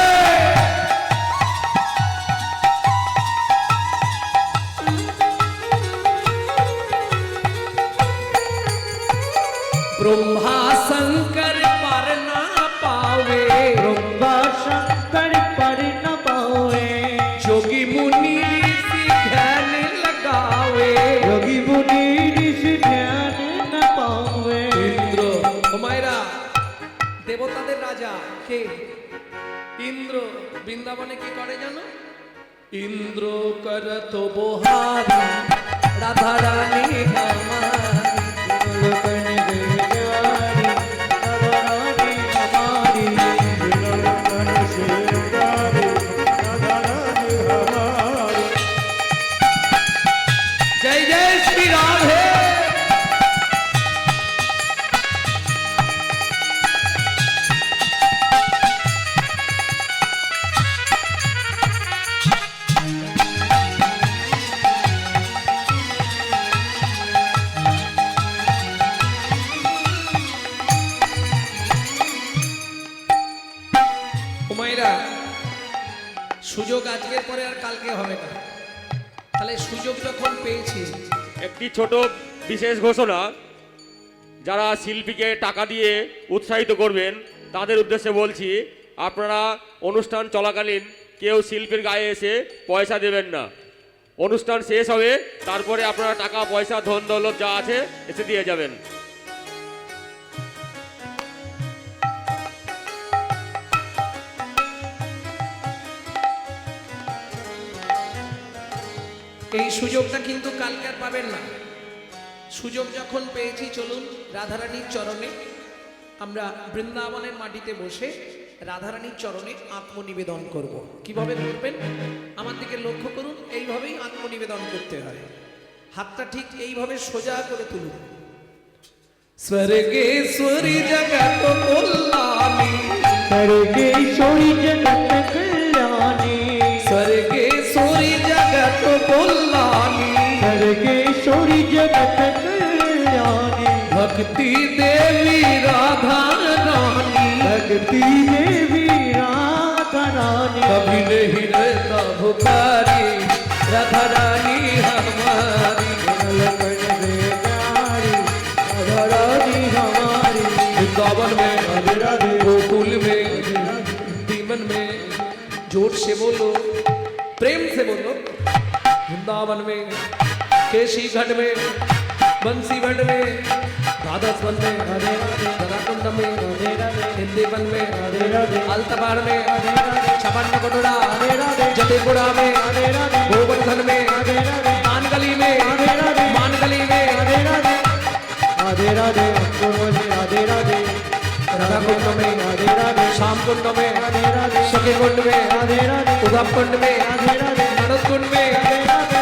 ब्रह्मा शंकर पर ना पावे ब्रह्मा शंकर पर न पावे जोगी मुनि ऋषि ध्यान लगावे योगी मुनि ऋषि ध्यान न पावे इंद्र हुमायरा देवताদের রাজা কে ইন্দ্র বৃন্দাবনে কি করে জানো ইন্দ্র করত বহারি রাধা রানী हमारी लोकन दे प्यारी राधा रानी हमारी जय जय श्री राधे হবে না। তাহলে সুযোগ যখন পেয়েছি, একটি ছোট বিশেষ ঘোষণা, যারা শিল্পীকে টাকা দিয়ে উৎসাহিত করবেন তাদের উদ্দেশ্যে বলছি, আপনারা অনুষ্ঠান চলাকালীন কেউ শিল্পীর গায়ে এসে পয়সা দেবেন না। অনুষ্ঠান শেষ হবে, তারপরে আপনারা টাকা পয়সা ধন দৌলত যা আছে এসে দিয়ে যাবেন। এই সুযোগটা কিন্তু কালকে আর পাবেন না। সুযোগ যখন পেয়েছি, চলুন রাধারানীর চরণে আমরা বৃন্দাবনের মাটিতে বসে রাধারানীর চরণে আত্মনিবেদন করব। কিভাবে করবেন আমার দিকে লক্ষ্য করুন, এইভাবেই আত্মনিবেদন করতে হয়। হাতটা ঠিক এইভাবে সোজা করে তুলুন। স্বর্গেশ্বরী জগত কল্যাণী, सर्गेश्वरी जगत कल्याणी, স্বর্গেশ্বরী জগত কল্যাণী, सर्गेश्वरी जगत कल्याणी, भक्ति देवी राधा रानी, भक्ति देवी राधा रानी, कभी नहीं रहता भुखारी राधा रानी हमारी। लखन बेचारी राधा रानी हमारी। वृंदावन में, राधे राधे गोकुल में, दीवन में, जोर से बोलो, प्रेम से बोलो। वृंदावन में, केशी घाट में, बंसी घाट में, द्वादश वन में, दराकुंड में, हिंदीवन में, अल्तबाड़ में, छपन्न कटोरा, जतेपुरा में, गोवर्धन में, कानगली में, मानगली में, राधे राधे राधे राधे राधा कुंड में, श्याम कुंड में, सखी कुंड में, उद्धव कुंड में, मनोज कुंड में,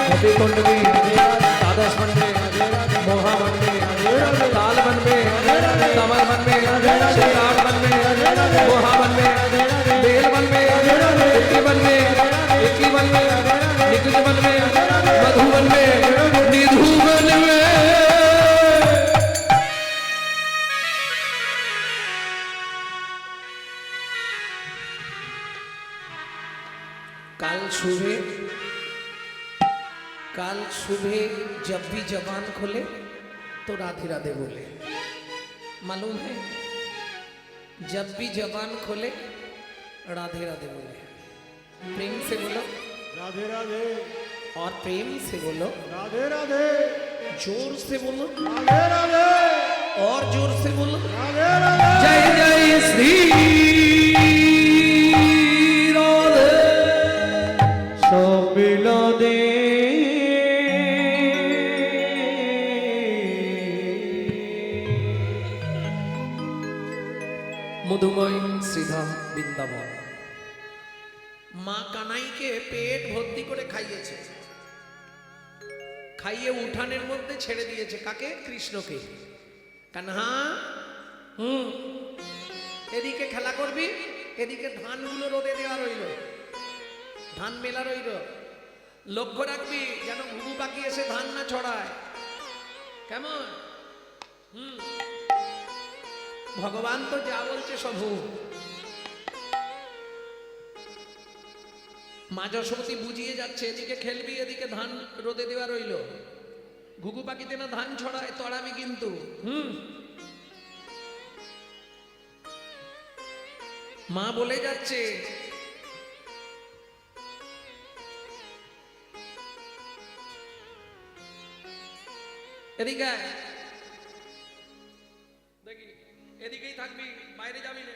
गोपी कुंड में, द्वादश वन में, मोहा वन में, ताल वन में, कमल वन में, श्रृंगार वन में, मोहा वन में, बेल वन में, इक्की वन में, इक्की वन में, निकुंज वन में, मधु वन में, निधु वन में। काल सुबह जब भी जबान खोले तो राधे राधे बोले। मालूम है, जब भी जबान खोले राधे राधे बोले। प्रेम से बोलो, राधे राधे और प्रेम से बोलो, राधे राधे जोर से बोलो, राधे राधे और जोर से बोलो। राधे राधे जय जय श्री राधे। सब मिलो दे মধুময় শ্রীধাম বৃন্দাবন। মা কানাইকে পেট ভর্তি করে খাইয়েছে, খাইয়ে উঠানের মধ্যে ছেড়ে দিয়েছে। কাকে? কৃষ্ণকে। কানহা, এদিকে খেলা করবি, এদিকে ধানগুলো রোদে দেওয়া রইল, ধান মেলা রইল। লক্ষ্য রাখবি যেন ঘুঘু পাখি এসে ধান না ছড়ায়। কেমন? ভগবান তো যা বলছে সব হোক। মা যশোমতী বুঝিয়ে যাচ্ছে, এদিকে খেলবি, এদিকে ধান রোদে দেওয়া রইল। ঘুঘু পাখিতে না ধান ছড়ায়, তড়াবি কিন্তু। মা বলে যাচ্ছে, এদিকে আয়। দেখি এদিকেই থাকবি, বাইরে যাবি না।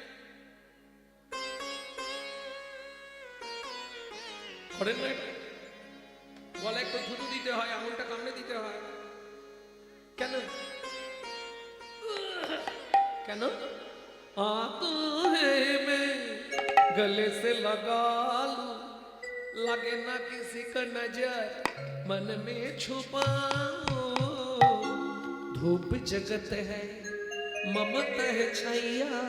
করেন না এটা? গলা একটু থুতু দিতে হয়, আঙুলটা কামড়ে দিতে হয়। কেন কেন? आतो है मैं गले से लगा लूं, लगे ना किसी का नजर मन में छुपाऊं। धूप जगत है, ममता है छैया,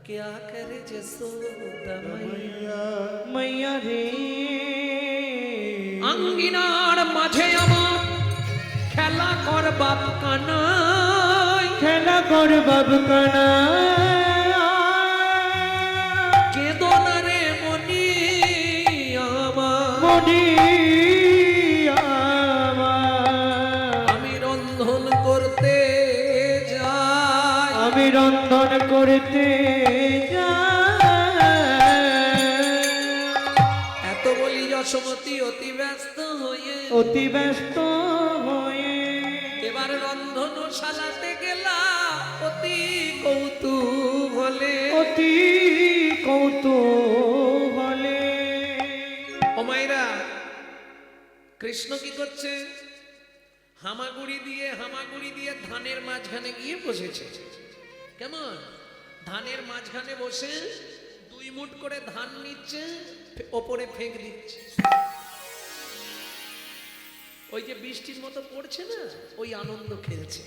क्या करे जसोदा मैया। मैया रे আঙ্গিনার মাঝে আমার খেলা কর বাপ কানাই, খেলা কর বাবু কানা কেঁদো না রে মনি আমার। মনি করতে এত বলি যশোমতী অতি ব্যস্ত হয়ে অতি ব্যস্ত হয়ে এবার রন্ধনশালাতে গেলা অতি কৌতূহলে। অতি কৌতূহলে। ও মায়েরা, কৃষ্ণ কি করছে? হামাগুড়ি দিয়ে ধানের মাঝখানে গিয়ে বসেছে। কেমন? ধানের মাঝখানে বসে 2 মুঠ করে ধান নিচ্ছে, ওপরে ফেঁক দিচ্ছে। ওই যে বৃষ্টির মতো পড়ছে না, ওই আনন্দ খেলছে।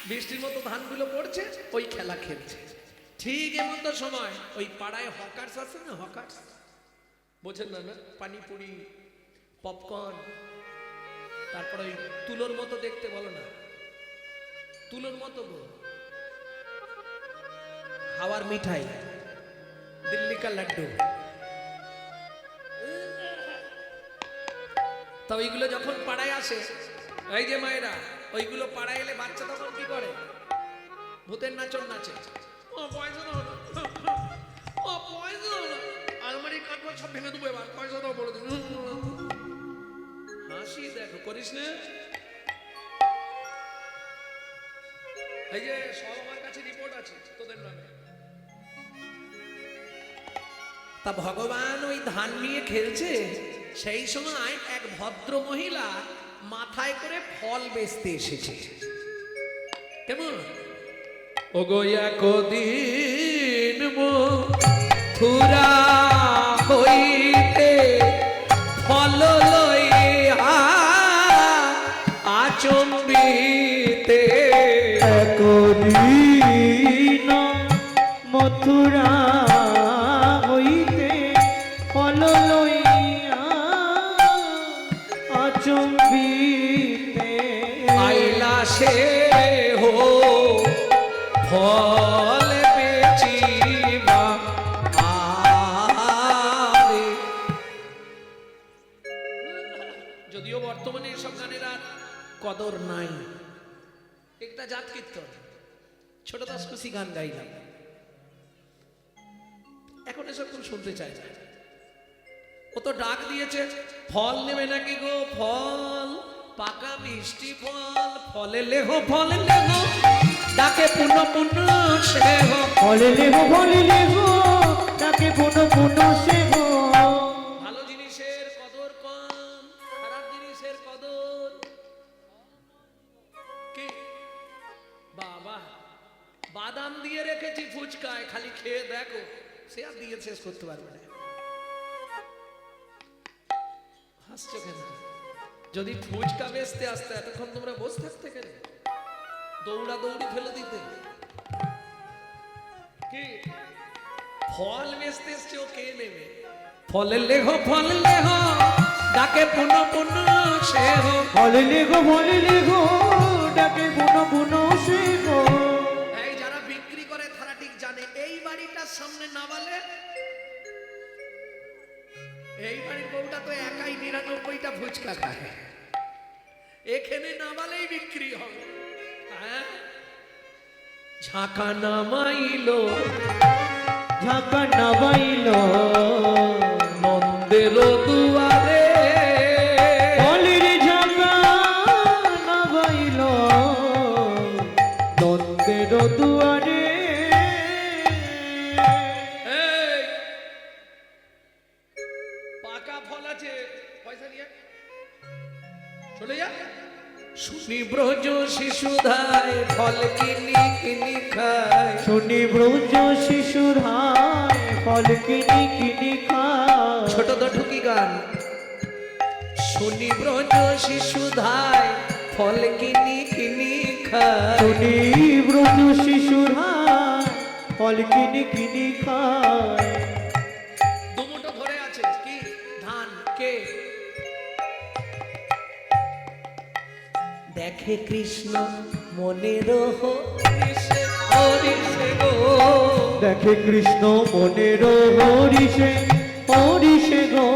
বৃষ্টির মতো ধানগুলো পড়ছে, ওই খেলা খেলছে। ঠিক এমন তো সময় ওই পাড়ায় হকার্স আছে না, হকার্স বোঝেন না? পানিপুরি, পপকর্ন, তারপরে ওই তুলোর মতো দেখতে, বলো না তুলোর মতো গো, হাওয়ার মিঠাই, দিল্লি কা লাড্ডু। তা ওইগুলো যখন পাড়ায় আসে, এই যে মায়েরা, ওইগুলো পাড়ায় এলে বাচ্চা তখন কি করে? ভূতের নাচন নাচে। ও পয়সা দাও না, ও পয়সা দাও না, আলমারি কাঠবোর্ড সব ভেঙে দেবো, এবার পয়সা দাও বলে দিন। হাসি দেখো, করিস না? এই যে সব আমার কাছে রিপোর্ট আছে তোদের নামে। তা ভগবান ওই ধান নিয়ে খেলছে, সেই সময় এক ভদ্র মহিলা মাথায় করে ফল বেচতে এসেছে। কেমন? ওগো একদিন মথুরা হইতে ফল লইয়া আচম্বিতে। একদিন মথুরা হইতে ফল লইয়া আচম্বিতে আইলা সে হো ফল বেচিবা আরে। যদিও বর্তমানে এসব গানের আর কদর নাই, একটা জাত কীর্তন, ছোট দাস খুশি গান গাইলাম, এখন এসব কেউ শুনতে চায় না। ও তো ডাক দিয়েছে, ফল নেবে নাকি গো? ফল, পাকা মিষ্টি ফল, ফলে লেহো, ফলে লেহো, ডাকে পুনঃ পুনঃ সে হো। ফলে লেগো তাকে পুনঃ পুনঃ সে গো। ভালো জিনিসের কদর কম, খারাপ জিনিসের কদর কি? বাবা, বাদাম দিয়ে রেখেছি ফুচকায়, খালি খেয়ে দেখো, সে আর দিয়ে শেষ করতে পারবে না। হাসছো কেন? যদি ফুচকা বেচতে আসতে এতক্ষণ তোমরা বসে থাকতে কেন? দৌড়াদৌড়ি ফেলে দিতে। কি ফল বেচতে এসছে, ও কে নেবে? ফলে লেহো, ফলে লেহো, ডাকে পুনঃ পুনঃ সে হো। ফলে লেগো ডাকে পুনঃ পুনঃ সে গো। এই যারা বিক্রি করে তারা ঠিক জানে, এই বাড়িটার সামনে নামালে এই বাড়ির বউটা তো একাই 99টা ফুচকা খায়, এখানে নামালেই বিক্রি হবে। হ্যাঁ, ঝাঁকা নামাইলো, ঝাঁকা নামাইলো নন্দের দুয়ারে, ফলের ঝাঁকা নামাইলো নন্দের দুয়ারে। এই পাকা ফল আছে, পয়সা নিয়ে চলে যা। শুনি ব্রজ শিশুধায় ফল কিনি কিনি খায়, শুনি ব্রজ শিশুর হায় ফল কিনি কিনি খায়। ছোট তো ঢুকি গান। শুনি ব্রজ শিশুধায় ফল কিনি কিনি খায়, শুনি ব্রজ শিশুর হায় ফল কিনি কিনি খায়। দুমুটো ধরে আছে কি ধান? কে দেখে? কৃষ্ণ মনের হরিষে হরিষে গো। দেখে কৃষ্ণ মনের হরিষে হরিষে গো।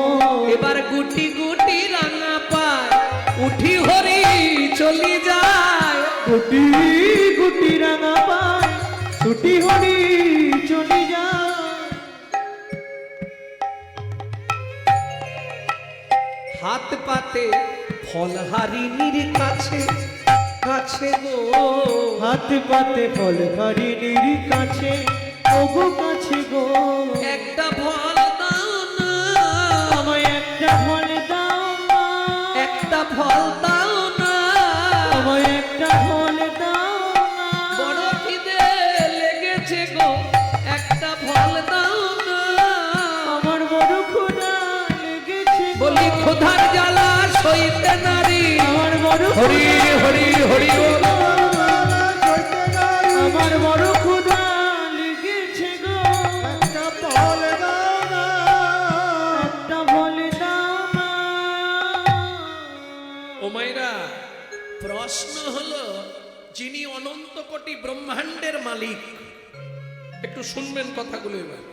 এবার গুটি গুটি রাঙা পায়, উঠি হরি চলি যায়, ফুটি গুটি রাঙা পায় ছুটি হরি চলে যায়। হাত পাতে ফলহারিণীর কাছে কাছে গো, হাত পাতে ফল হারিণীর কাছে ওগো কাছে গো, একটা ফল দাও না, আমায় একটা ফল দাও না, একটা ফল দাও না, আমায় একটা ফল দাও না, বড় খিদে লেগেছে গো, একটা ফল দাও না। আমার বড় ক্ষুধা লেগেছে গো, বলি ক্ষুধার জ্বালা সইতে নারী, আমার বড় হরি হরি হরি বল। আমার বড় ক্ষুধা লেগেছে গো, একটা ফল দাও না। একটা ফল দাও না। ও মাইরা, প্রশ্ন হলো যিনি অনন্ত কোটি ব্রহ্মাণ্ডের মালিক, একটু শুনবেন কথাগুলো এবার,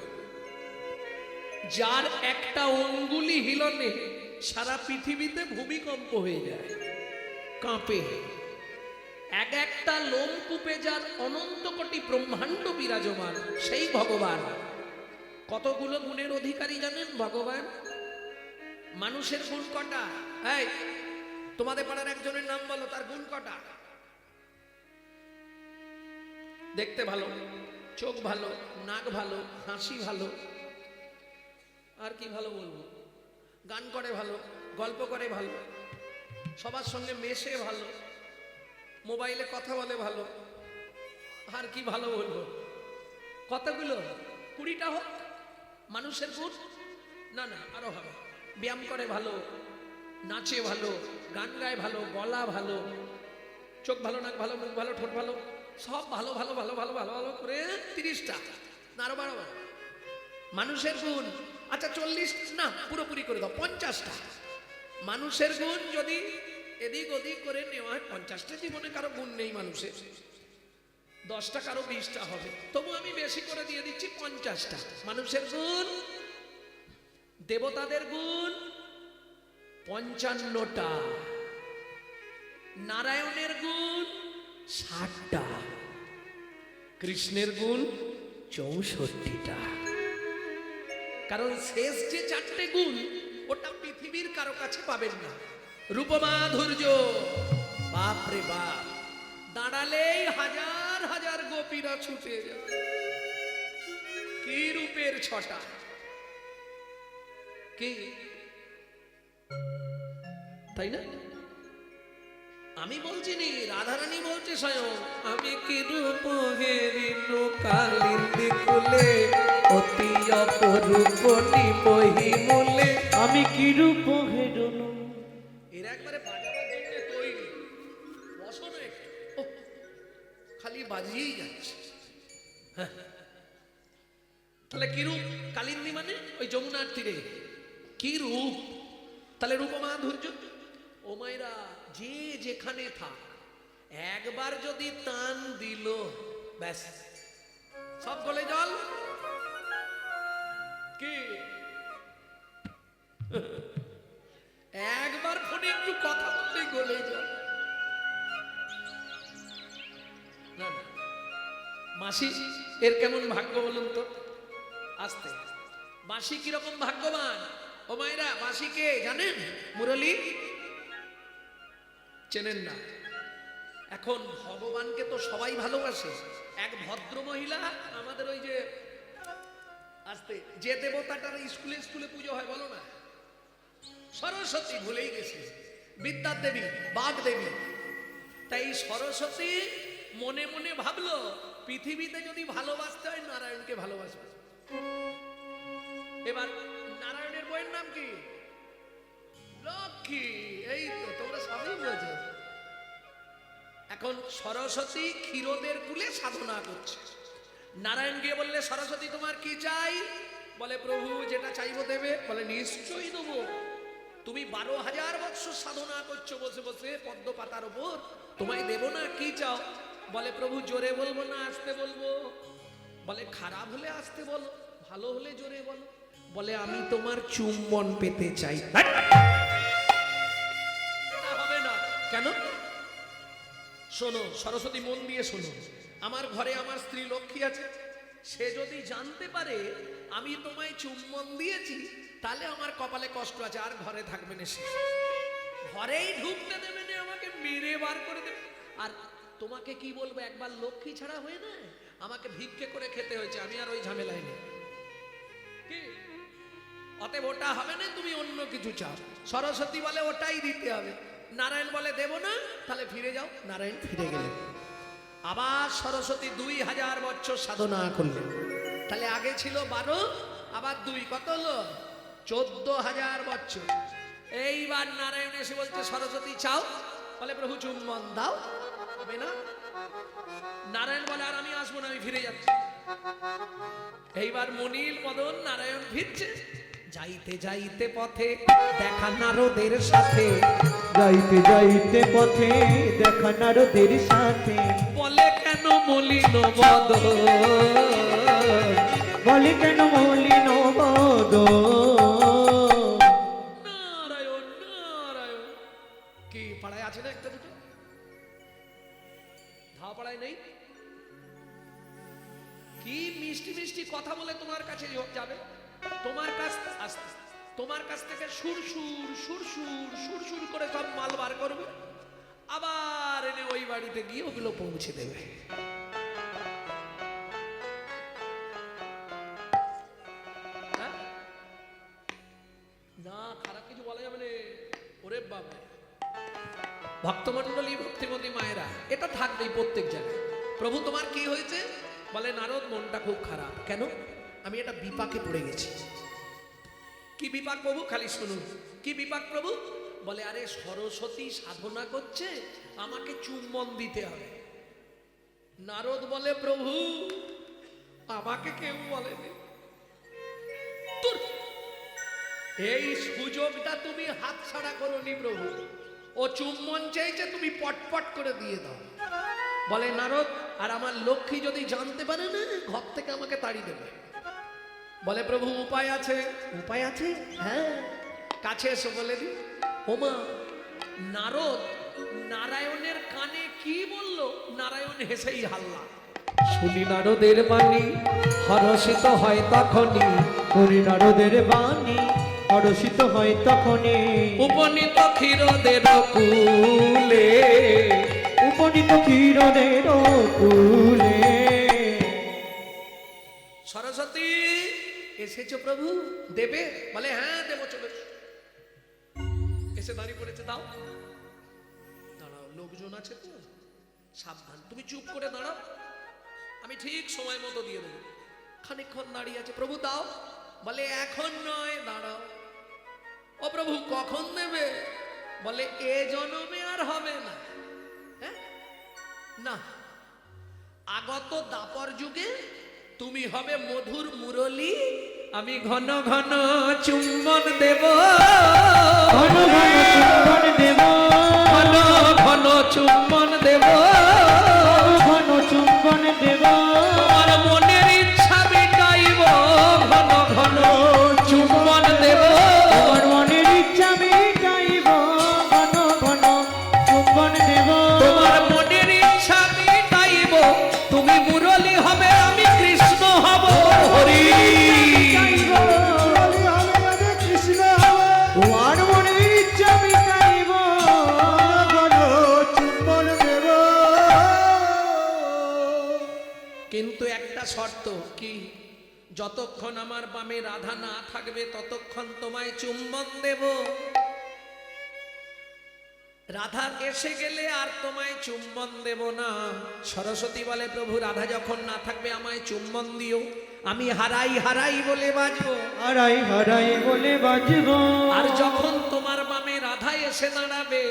যার একটা অঙ্গুলি হিলনে সারা পৃথিবীতে ভূমিকম্প হয়ে যায়, কাঁপে, এক একটা লোমকূপে যার অনন্ত কোটি ব্রহ্মাণ্ড বিরাজমান, সেই ভগবান কতগুলো গুণের অধিকারী জানেন ভগবান? মানুষের গুণ কটা? এই তোমাদের পাড়ার একজনের নাম বলো, তার গুণ কটা? দেখতে ভালো, চোখ ভালো, নাক ভালো, হাসি ভালো, আর কি ভালো বলবো, গান করে ভালো, গল্প করে ভালো, সবার সঙ্গে মেশে ভালো, মোবাইলে কথা বলে ভালো, আর কি ভালো বলবো? কতগুলো? 20টা হোক মানুষের গুণ? না না, আরো হবে। ব্যায়াম করে ভালো, নাচে ভালো, গান গায় ভালো, গলা ভালো, চোখ ভালো, নাক ভালো, মুখ ভালো, ঠোঁট ভালো, সব ভালো ভালো ভালো ভালো ভালো ভালো করে 30টা না আরো 12 মানুষের গুণ। আচ্ছা 40 না, পুরোপুরি করে দাও, 50টা মানুষের গুণ যদি এদিক ওদিক করে নেওয়া হয়, 50টা জীবনে কারো গুণ নেই মানুষের, 10টা কারো 20টা হবে, তবু আমি বেশি করে দিয়ে দিচ্ছি 50টা মানুষের গুণ। দেবতাদের গুণ 55টা, নারায়ণের গুণ 60টা, কৃষ্ণের গুণ 64টা। কারণ শেষ যে 4টে গুণ ওটা পৃথিবীর কারো কাছে পাবেন না। রূপমাধুর্য, বাপ রে বাপ, দাঁড়ালেই হাজার হাজার গোপীরা ছুটে যায়। কি রূপের ছটা, কি তাই না? আমি বলছি নি, রাধারানী বলছে স্বয়ং, আমি কি রূপ হেরিনু কালিন্দী কুলে, অতি অপরূপ নিবহি মূলে। আমি কি রূপ হেরনু। এরা একবারে বাজাবার জন্য তৈরি, বসো না একটু। ওহ, খালি বাজিয়েই যাচ্ছে। হ্যাঁ। তাহলে কি রূপ কালিন্দী মানে ওই যমুনার তীরে, কি রূপ? তাহলে রূপমাধুর্য। ও মাইরা, যে যেখানে থাক, একবার যদি টান দিল ব্যাস সব গলে জল। কি একবার ফোনে একটু কথা বলতে গলে জল। না না, মাসি এর কেমন ভাগ্য বলুন তো? আসতে মাসি কিরকম ভাগ্যবান? ও মায়েরা, মাসি কে জানেন? মুরলী চেনেন না? এখন ভগবানকে তো সবাই ভালোবাসে। এক ভদ্র মহিলা আমাদের ওই যে আসতে যে দেবতাটার স্কুলে স্কুলে পুজো হয় বলো না, সরস্বতী, ভুলেই গেছে, বিদ্যার দেবী, বাগ দেবী। তাই সরস্বতী মনে মনে ভাবলো, পৃথিবীতে যদি ভালোবাসতে হয় নারায়ণকে ভালোবাসবে। এবার নারায়ণের বইয়ের নাম কি? লক্ষ্মী। এই তো, তোমরা সবই বোঝো। এখন সরস্বতী ক্ষীরোদের কুলে সাধনা করছে। নারায়ণ গিয়ে বললে, সরস্বতী তোমার কি চাই? বলে, প্রভু যেটা চাইবো দেবে। বলে, নিশ্চয়ই দেবো। তুমি 12,000 বৎসর সাধনা করছো বসে বসে পদ্ম পাতার উপর, তোমায় দেবো না? কি চাও? বলে, প্রভু জোরে বলবো না আস্তে বলবো? বলে, খারাপ হলে আস্তে বলো, ভালো হলে জোরে বলো। বলে, আমি তোমার চুম্বন পেতে চাই। হবে না কেন? শোনো সরস্বতী, মন দিয়ে শোনো। আমার ঘরে আমার স্ত্রী লক্ষ্মী আছে, সে যদি জানতে পারে আমি তোমায় চুম্বন দিয়েছি, তাহলে আমার কপালে কষ্ট আছে, আর ঘরে থাকবে না সে। ঘরেই ঢুকতে দেবে না, আমাকে মেরে বার করে দেবে। আর তোমাকে কি বলবো, একবার লক্ষ্মী ছাড়া হয়ে না, আমাকে ভিক্ষে করে খেতে হয়েছে, আমি আর ওই ঝামেলায় নেই। কি অতএব ওটা হবে না, তুমি অন্য কিছু চাও। সরস্বতী বলে ওটাই দিতে হবে, নারায়ণ বলে দেব না, তাহলে ফিরে যাও। নারায়ণ ফিরে গেলেন। আবার সরস্বতী 2000 বছর সাধনা করলেন। তাহলে আগে ছিল 12, আবার 2 কত হলো? 14,000 বছর। এইবার নারায়ণ এসে বলছে সরস্বতী চাও, বলে প্রভু চুম্বন দাও। হবে না, নারায়ণ বলে আর আমি আসবো না, আমি ফিরে যাচ্ছি। এইবার মনিল মদন নারায়ণ ফিরছে। যাইতে যাইতে পথে দেখা নারদের সাথে, যাইতে যাইতে পথে দেখা নারদের সাথে, বলে কেন মলিন বদন, বলে কেন মলিন বদন। নারায়ণ নারায়ণ। কি পাড়ায় আছে না একটা দুটো? ধাওয়া পাড়ায় নেই? কি মিষ্টি মিষ্টি কথা বলে তোমার কাছে যাবে, তোমার কাছ থেকে সুরসুর সুরসুর সুরসুর করে সব মাল বার করবে, আবার এনে ওই বাড়িতে গিয়ে ওগুলো পৌঁছে দেবে। হ্যাঁ? না, খারাপ কিছু বলা যাবে না। ওরে বাবা, ভক্তমন্ডলী ভক্তিমতী মায়েরা, এটা থাকবেই প্রত্যেক জায়গায়। প্রভু তোমার কি হয়েছে? বলে নারদ মনটা খুব খারাপ। কেন? আমি এটা বিপাকে পড়ে গেছি। কি বিপাক প্রভু? খালি শুনুন। কি বিপাক প্রভু? বলে আরে সরস্বতী সাধনা করছে, আমাকে চুম্বন দিতে হবে। নারদ বলে প্রভু আমাকে কেউ বলেনি, তোর এই সুযোগটা তুমি হাতছাড়া করোনি প্রভু। ও চুম্বন চাইছে, তুমি পটপট করে দিয়ে দাও। বলে নারদ আর আমার লক্ষ্মী যদি জানতে পারে না, ঘর থেকে আমাকে তাড়িয়ে দেবে। বলে প্রভু উপায় আছে। উপায় আছে? হ্যাঁ, কাছে এসে বলে দি। ওমা, নারদ নারায়ণের কানে কি বলল? নারায়ণ হেসেই হাল্লা। শুনি নারদের বাণী হরষিত হয় তখনই, হরি নারদের বাণী হরষিত হয় তখনই, উপনীত ক্ষীরদের কুলে, উপনীত ক্ষীরদের কুলে। সরস্বতী এসেছো প্রভু, দেবে? বলে হ্যাঁ দেবো, চলে এসে দাঁড়িয়ে পড়েছে। দাও, দাঁড়াও, লোকজন আছে তো, সাবধান, তুমি চুপ করে দাঁড়াও, আমি ঠিক সময় মতো দিয়ে দেবো। খানিকক্ষণ দাঁড়িয়ে আছে। প্রভু দাও। বলে এখন নয়, দাঁড়াও। ও প্রভু কখন দেবে? বলে এ জন্মে আর হবে না। হ্যাঁ না, আগত দাপর যুগে তুমি হবে মধুর মুরলী, আমি ঘন ঘন চুম্বন দেব, ঘন ঘন চুম্বন দেব, ঘন ঘন চুম্বন দেব, ঘন চুম্বন দেব। তোমার মনের ইচ্ছা মিটাইব, ঘন ঘন চুম্বন দেব, আমার মনের ইচ্ছা মিটাইব, ঘন ঘন চুম্বন দেব। তোমার মনের ইচ্ছা মিটাইব, তুমি মুরলী হবে, আমি কৃষ্ণ হব। হরি মুরলী হবে মানে কৃষ্ণ হবে। তোমার মনের ইচ্ছা মিটাইব, ঘন চুম্বন দেব। কিন্তু একটা শর্ত। কি? যতক্ষণ আমার বামে রাধা না থাকবে ততক্ষণ তোমায় চুম্বন দেব। রাধা এসে গেলে আর তোমায় চুম্বন দেব না। সরস্বতী বলে প্রভু রাধা যখন না থাকবে আমায় চুম্বন দিও, আমি হারাই হারাই বলে বাজবো। হারাই হারাই বলে বাজব। আর যখন তোমার বামে রাধা এসে দাঁড়াবে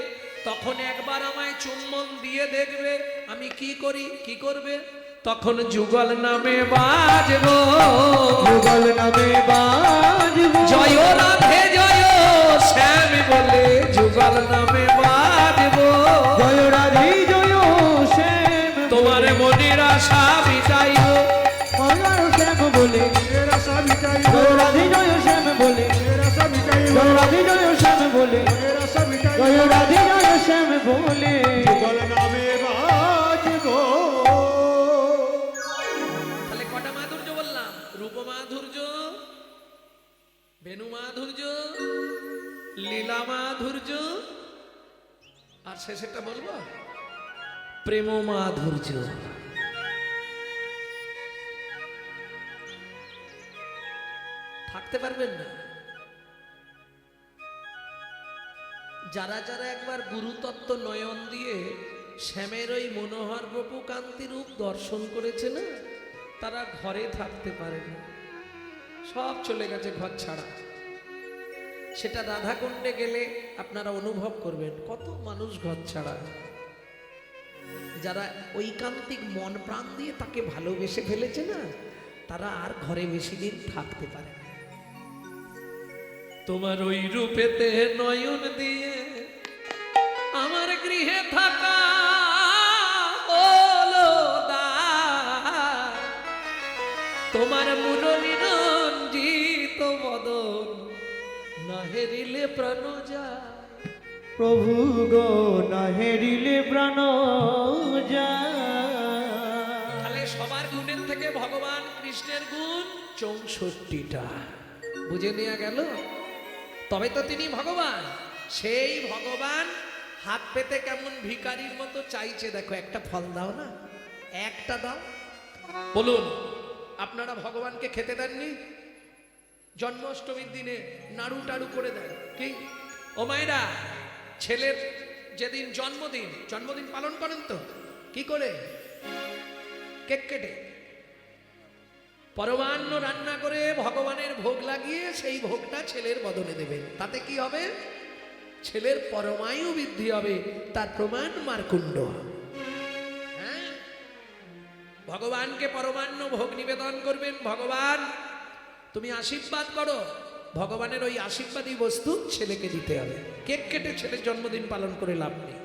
তখন একবার আমায় চুম্বন দিয়ে দেখবে আমি কি করি। কি করবে? তখন যুগল নামে বাজবো, যুগল নামে বাজব। জয় রাধে জয় শ্যাম বলে যুগল নামে বাজবো। জয় রাধে জয় শ্যাম, তোমার মনের আশা মিটাইব। মলার শ্যাম বলে, এরা সব মিটাইব। জয় রাধে জয় শ্যাম বলে, এরা সব মিটাইব। জয় রাধে জয় শ্যাম বলে, এরা সব মিটাইব। জয় রাধে জয় শ্যাম বলে। যুগল নামে বাজব। বেনু মাধুর্য, লীলা মাধুর্য, আর শেষেরটা বলবো প্রেম মাধুর্য। থাকতে পারবেন না। যারা যারা একবার গুরুতত্ত্ব নয়ন দিয়ে শ্যামের ওই মনোহর বপু কান্তি রূপ দর্শন করেছে না, তারা ঘরে থাকতে পারে না, সব চলে গেছে ঘর ছাড়া। সেটা রাধাকুণ্ডে গেলে আপনারা অনুভব করবেন কত মানুষ ঘর ছাড়া। যারা ঐকান্তিক মন প্রাণ দিয়ে তাকে ভালোবেসে ফেলেছে না, তারা আর ঘরে বেশি দিন থাকতে পারে না। তোমার ওই রূপেতে নয়ন দিয়ে আমার গৃহে থাকা হলো দায়, তোমার মুরলী রঞ্জিত বদন না হেরিলে প্রাণ যায়। প্রভু গো না হেরিলে প্রাণ যায়। তাহলে সবার গুণের থেকে ভগবান কৃষ্ণের গুণ 64টা বুঝে নেওয়া গেল। তবে তো তিনি ভগবান। সেই ভগবান হাত পেতে কেমন ভিখারির মতো চাইছে, দেখো একটা ফল দাও না, একটা দাও। বলুন, আপনারা ভগবানকে খেতে দেননি? জন্মাষ্টমীর দিনে নাড়ু টাড়ু করে দেন কি? ও মায়েরা, ছেলের যেদিন জন্মদিন পালন করেন তো কি করে? কেক কেটে পরমান্ন রান্না করে ভগবানের ভোগ লাগিয়ে সেই ভোগটা ছেলের বদনে দেবেন। তাতে কি হবে? ছেলের পরমায়ু বৃদ্ধি হবে। তার প্রমাণ মার্কুণ্ড। হ্যাঁ, ভগবানকে পরমান্ন ভোগ নিবেদন করবেন। ভগবান তুমি আশীর্বাদ করো, ভগবানের ওই আশীর্বাদী বস্তু ছেলেকে দিতে হবে। কেক কেটে ছেলের জন্মদিন পালন করে লাভ নেই।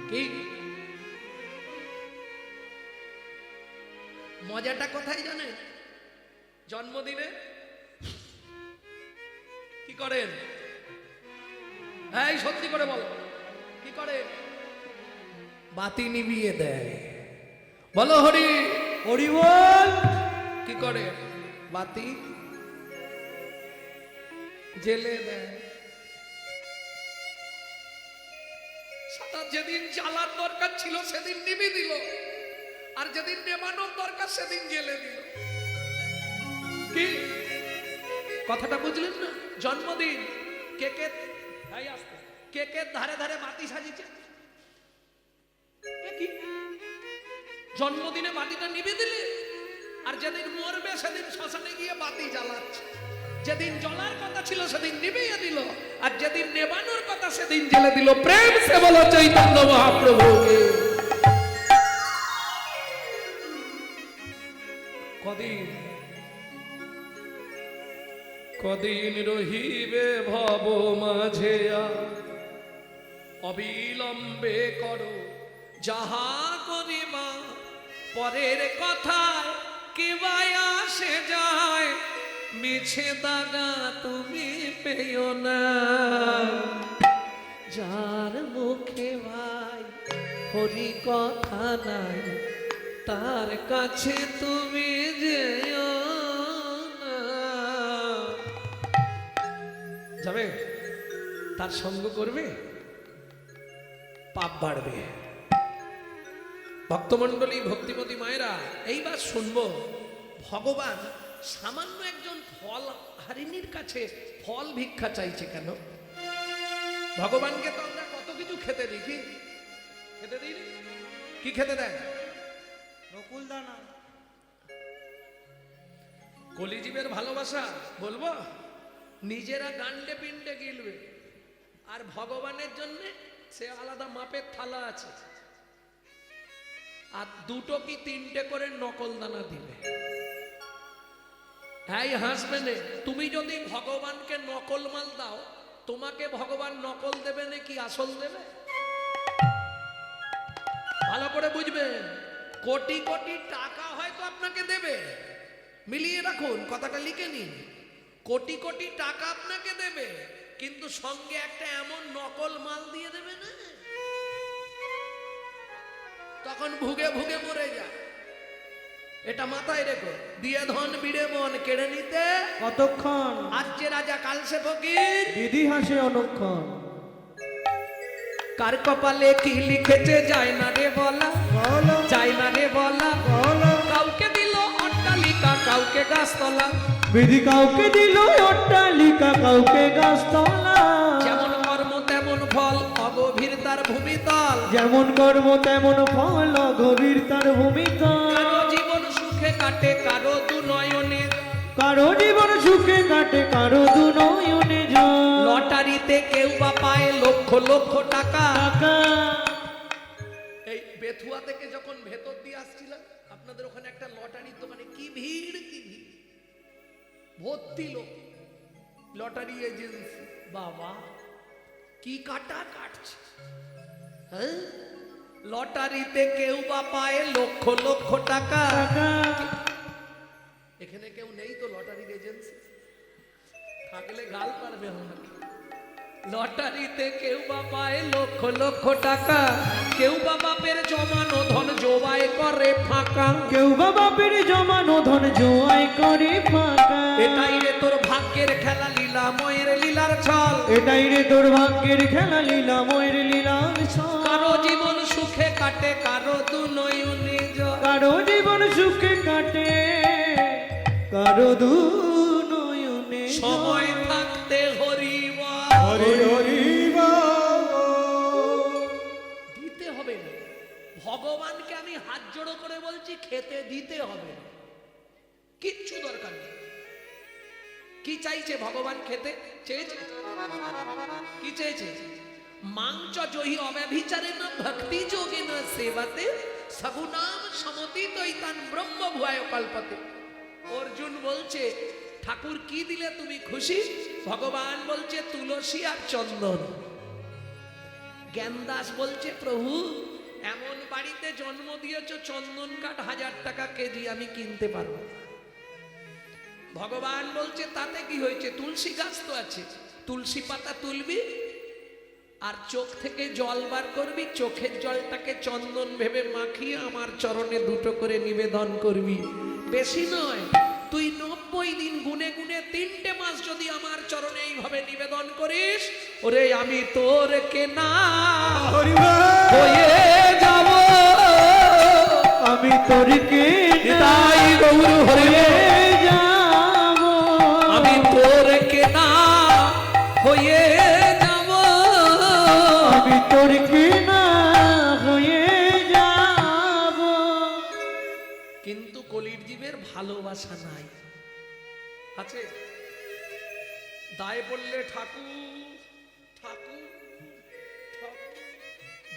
কি মজাটা কোথায় জানেন? জন্মদিনে কি করেন? এই সত্যি করে বলো, কি করে? বাতি নিভিয়ে দেয়। বলো হরি হরি বল। কি করে? বাতি জেলে দেয়। সাদা যেদিন জ্বালার দরকার ছিল সেদিন নিভে দিল, আর যেদিন নেবানোর দরকার সেদিন জেলে দিল। কি কথাটা বুঝলেন না? জন্মদিন কেকের কেকের ধারে ধারে বাতি সাজিয়েছে। কি জন্মদিনে বাতিটা নিভে দিলে, আর যেদিন মরবে সেদিন শ্মশানে গিয়ে বাতি জ্বালাচ্ছে। যেদিন জ্বলার কথা ছিল সেদিন নিভিয়ে দিল, আর যেদিন নেবানোর কথা সেদিন জেলে দিল। প্রেম সে বলো চৈতন্য মহাপ্রভুকে। কদিন রহিবে ভব মাঝে, অবিলম্বে করো যাহা করিবা। পরের কথায় কেবাই আসে যায়, মিছে দাগা তুমি পেও না। যার মুখে ভাই হরি কথা নাই, তার কাছে তুমি যেও না। যাবে, তার সঙ্গ করবে, পাপ বাড়বে। ভক্তমণ্ডলী, ভক্তিমতী মায়েরা, এইবার শুনবো ভগবান সামান্য একজন ফল হারিনীর কাছে ফল ভিক্ষা চাইছে কেন? ভগবানকে তো আমরা কত কিছু খেতে দিই, কি খেতে দিই? কি খেতে দেন? নকুল দানা। কলিজীবের ভালোবাসা বলবো, নিজেরা গান্ডে পিণ্ডে গিলবে, আর ভগবানের জন্য সে আলাদা মাপের থালা আছে, আর দুটো কি তিনটে করে নকল দানা দিবে। হ্যাঁ, হাসবে না। তুমি যদি ভগবানকে নকল মাল দাও, তোমাকে ভগবান নকল দেবে নাকি আসল দেবে? ভালো করে বুঝবেন। কোটি কোটি টাকা হয়তো আপনাকে দেবে, মিলিয়ে রাখুন, কথাটা লিখে নিন। কোটি কোটি টাকা আপনাকে দেবে, কিন্তু সঙ্গে একটা এমন নকল মাল দিয়ে দেবে না, তখন ভুগে ভুগে মরে যায়। এটা মাথায় রেখো, দিয়ে ধন বিড়ে মন কেড়ে নিতে কতক্ষণ আজ যে রাজা কাল সে ফকির। দিদি হাসে অনুক্ষণ। কার কপালে কি লিখেছে যায় না রে বলা, বলো যায় না রে বলা। বলো কাউকে দিল অট্টালিকা, কাউকে গাছতলা। বিধি কাউকে দিল অট্টালিকা, কাউকে গাছতলা। যেমন কর্ম তেমন ফল, অগভীর তার ভূমিতল। যেমন কর্ম তেমন ফল, গভীর তার ভূমিতল। কারো জীবন সুখে কাটে, কারো দু নয়নে। কারো জীবন সুখে কাটে, কারো দু নয়নে জল। লটারিতে কেউ বা পায় লক্ষ লক্ষ টাকা। টাকা এই বেথুয়া থেকে যখন ভেতর দিয়ে আসছিলাম, আপনাদের ওখানে একটা লটারির দোকানে কি ভিড়, কি ভিড়, ভর্তি লোক। লটারি এজেন্সি, বাবা কি কাটা কাটছে। হ্যাঁ, লটারিতে কেউ বা পায় লক্ষ লক্ষ টাকা। টাকা এখানে কেউ নেই তো লটারির এজেন্সি? থাকলে গাল পারবে আমাকে। লটারিতে কেউ বা পায় লক্ষ লক্ষ টাকা, কেউ বা বাপের জমানো ধন জোবাই করে ফাঁকা। কেউ বা বাপের জমানো ধন জোয়াই করে ফাঁকা। এটাই রে তোর ভাগ্যের খেলা, লীলাময়ের লীলার ছল। এটাই রে তোর ভাগ্যের খেলা, লীলাময়ের লীলার ছল। কারো জীবন সুখে কাটে, কারো দু নয়নে জল। কারো জীবন সুখে কাটে, কারো দু নয়নে জল। সময় থাকতে হরিবা হরি হরি দিতে হবে না। ভগবানকে আমি হাত জোড়ো করে বলছি, খেতে দিতে হবে না, কিচ্ছু দরকার নেই। কি চাইছে ভগবান? খেতে চেয়েছে? কি চেয়েছে? মাংচ জহি অব্যভিচারে না ভক্তি যোগে না সেবাতে সগুনাম সমতি দৈতান ব্রহ্ম ভুয়ায় কল্পতে। অর্জুন বলছে, ঠাকুর কি দিলে তুমি খুশি? ভগবান বলছে তুলসী আর চন্দন। জ্ঞানদাস বলছে, প্রভু এমন বাড়িতে জন্ম দিয়েছ, চন্দন কাঠ 1000 টাকা কেজি, আমি কিনতে পারবো না। ভগবান বলছে তাতে কি হয়েছে, তুলসী গাছ তো আছে, তুলসী পাতা তুলবি আর চোখ থেকে জল বার করবি, চোখের জলটাকে চন্দন ভেবে মাখিয়ে আমার চরণে 2টো করে নিবেদন করবি। বেশি নয়, তুই 90 দিন গুনে গুনে 3টে মাস যদি আমার চরণে এইভাবে নিবেদন করিস, ওরে আমি তোর কেনা হরি হয়ে যাব। আমি তোর কে তাই গৌর হয়ে যাব। আমি তোর কেনা হয়ে যাব। আমি তোর কে না হয়ে যাব। কিন্তু কলির জীবের ভালোবাসা নাই, আছে? দায়ে পড়লে ঠাকুর ঠাকুর ঠাকুর,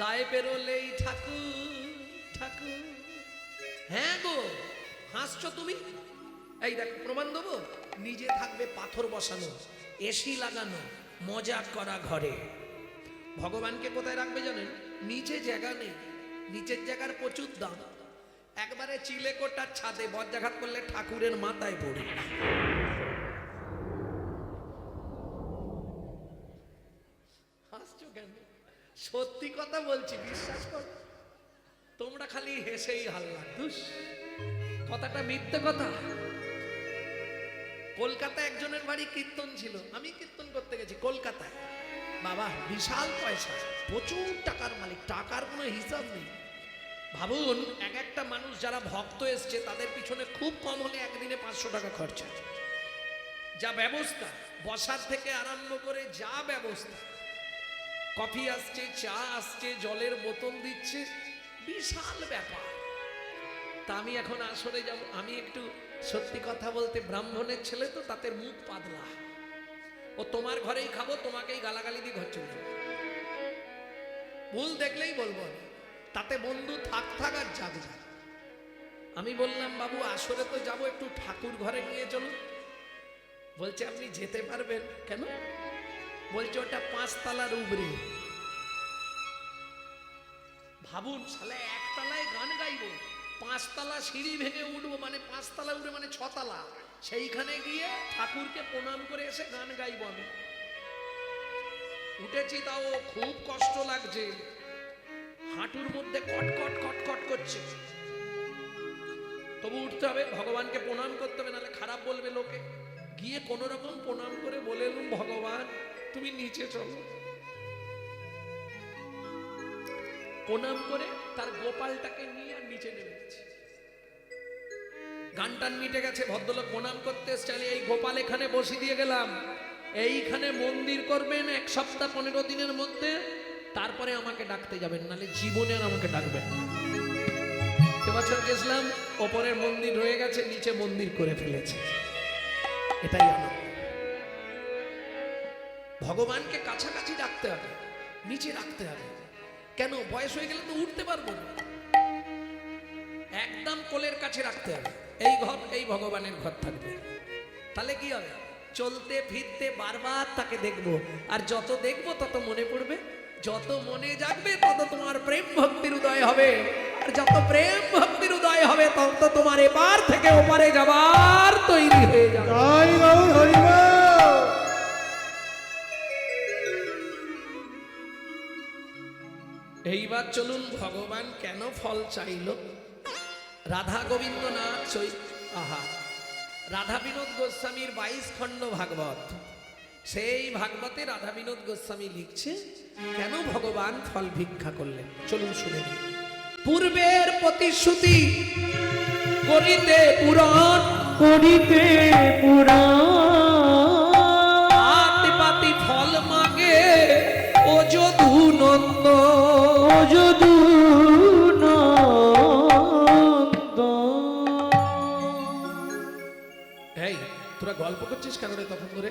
দায়ে বেরোলেই ঠাকুর ঠাকুর। হ্যাঁ গো, হাসছো তুমি? এই দেখ প্রমাণ দেবো। নিজে থাকবে পাথর বসানো, এসি লাগানো, মজা করা ঘরে। ভগবানকে কোথায় রাখবে জানেন? নিচে জায়গা নেই, নিচের জায়গার প্রচুর দাম। একবারে চিলেকোটার ছাদে বজ্রাঘাত করলে ঠাকুরের মাথায় পড়ে। হাসছো কেন? সত্যি কথা বলছি, বিশ্বাস কর। তোমরা খালি হেসেই হাল্লা, দুস কথাটা মিথ্যে কথা। কলকাতায় একজনের বাড়ি কীর্তন ছিল, আমি কীর্তন করতে গেছি কলকাতায়। বাবা বিশাল পয়সা, প্রচুর টাকার মালিক, টাকার কোনো হিসাব নেই। ভাবুন, এক একটা মানুষ যারা ভক্ত এসছে তাদের পিছনে খুব কম হলে একদিনে 500 টাকা খরচা। যা ব্যবস্থা, বসার থেকে আরম্ভ করে যা ব্যবস্থা, কফি আসছে, চা আসছে, জলের বোতল দিচ্ছে, বিশাল ব্যাপার। তা আমি এখন আসরে যাব। আমি একটু সত্যি কথা বলতে, ব্রাহ্মণের ছেলে তো, তাতে মুখ পাতলা। ও তোমার ঘরেই খাবো, তোমাকেই গালাগালি দিয়ে ঘর চলে যাবো। ভুল দেখলেই বলবো, তাতে বন্ধু থাক থাক আর যাক যাক। আমি বললাম, বাবু আসরে তো যাবো, একটু ঠাকুর ঘরে নিয়ে চলুন। বলছে আপনি যেতে পারবেন? কেন? বলছে ওটা 5 তলার উপরে। ভাবুন, সালে 1 তলায় গান গাইবো, 5 তলা সিঁড়ি ভেঙে উঠবো, মানে 5 তলা উঠে মানে 6 তলা, সেইখানে গিয়ে ঠাকুরকে প্রণাম করে এসে গান গাইবো। আমি উঠেছি, তাও খুব কষ্ট লাগছে, হাঁটুর মধ্যে কটকট কটকট করছে। তবু উঠতে হবে, ভগবানকে প্রণাম করতে হবে, নাহলে খারাপ বলবে লোকে। গিয়ে কোনো রকম প্রণাম করে বলে এলুম, ভগবান তুমি নিচে চলো। প্রণাম করে তার গোপালটাকে নিয়ে আর নিচে নেমে গেছে। গান টান মিটে গেছে, ভদ্রলোক প্রণাম করতে এসছে, এই গোপাল এখানে বসিয়ে দিয়ে গেলাম, এইখানে মন্দির করবেন 1 সপ্তাহ 15 দিনের মধ্যে, তারপরে আমাকে ডাকতে যাবেন, নাহলে জীবনে আর আমাকে ডাকবেন না। এবছর গেছিলাম, ওপরের মন্দির রয়ে গেছে, নিচে মন্দির করে ফেলেছে। এটাই আনন্দ। ভগবানকে কাছাকাছি রাখতে হবে, নিচে রাখতে হবে। কেন? বয়স হয়ে গেলে তো উঠতে পারবো না, একদম কোলের কাছে রাখতে হবে। এই ঘর, এই ভগবানের ঘর থাকবে, তাহলে কি হবে? চলতে ফিরতে বারবার তাকে দেখবো, আর যত দেখবো তত মনে পড়বে, যত মনে জাগবে তত তোমার প্রেম ভক্তির উদয় হবে, আর যত প্রেম ভক্তির উদয় হবে তত তোমার এপার থেকে ওপারে যাবার তৈরি হয়ে যাবে। জয় গৌর হরি বল। এইবার চলুন, ভগবান কেন ফল চাইল? রাধা গোবিন্দ নাথ রাধা বিনোদ গোস্বামীর 22 খণ্ড ভাগবত, সেই ভাগবতে রাধা বিনোদ গোস্বামী লিখছে কেন ভগবান ফল ভিক্ষা করলেন। চলুন শুনে নিই। পূর্বের প্রতিশ্রুতি করিতে পুরাণ, করিতে পুরাণ, পাতি পাতি ফল মাগে ও যদু নন্দ, ও যদু নন্দ। এই তোরা গল্প করছিস কেন রে তখন ধরে?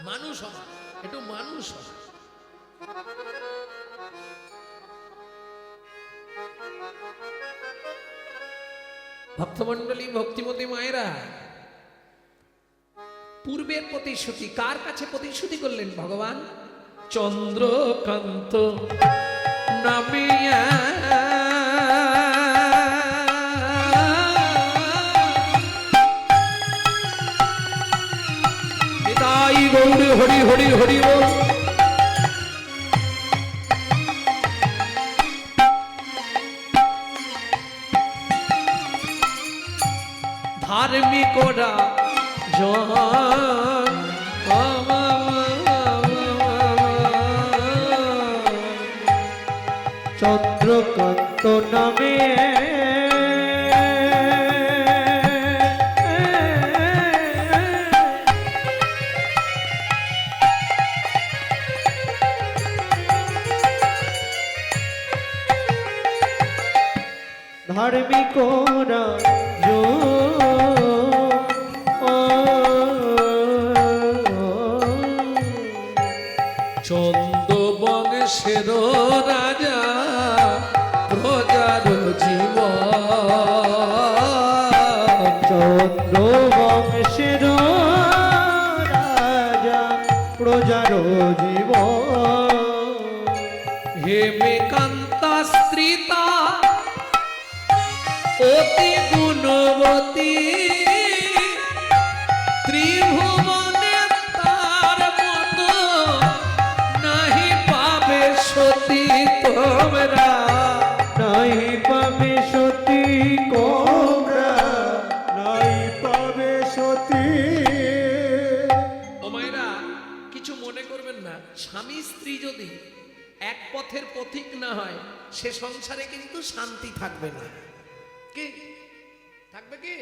মানুষ হ, একটু মানুষ হ। ভক্তমন্ডলী, ভক্তিমতী মায়েরা, পূর্বের প্রতিশ্রুতি কার কাছে প্রতিশ্রুতি করলেন ভগবান? চন্দ্রকান্ত নামে নিতাই গৌর হরি হরি হরি বল। ধার্মিকরা জন চন্দ্রকান্ত নামে ধার্মিকরা চন্দ বংশের রাজা প্রজার জীব, চন্দ্র বংশের রাজা প্রজার জীব, হেমেকান্তা স্ত্রীতা অতি গুণবতী, ত্রিভুবনে তার মতো নাহি পাবে সতী তোমরা, নাই পাবে সতী কোমরা, নাই পাবে সতী। ও মায়েরা, কিছু মনে করবেন না, স্বামী স্ত্রী যদি এক পথের পথিক না হয়, সে সংসারে কিন্তু শান্তি থাকবে না। কি থাকবে? কি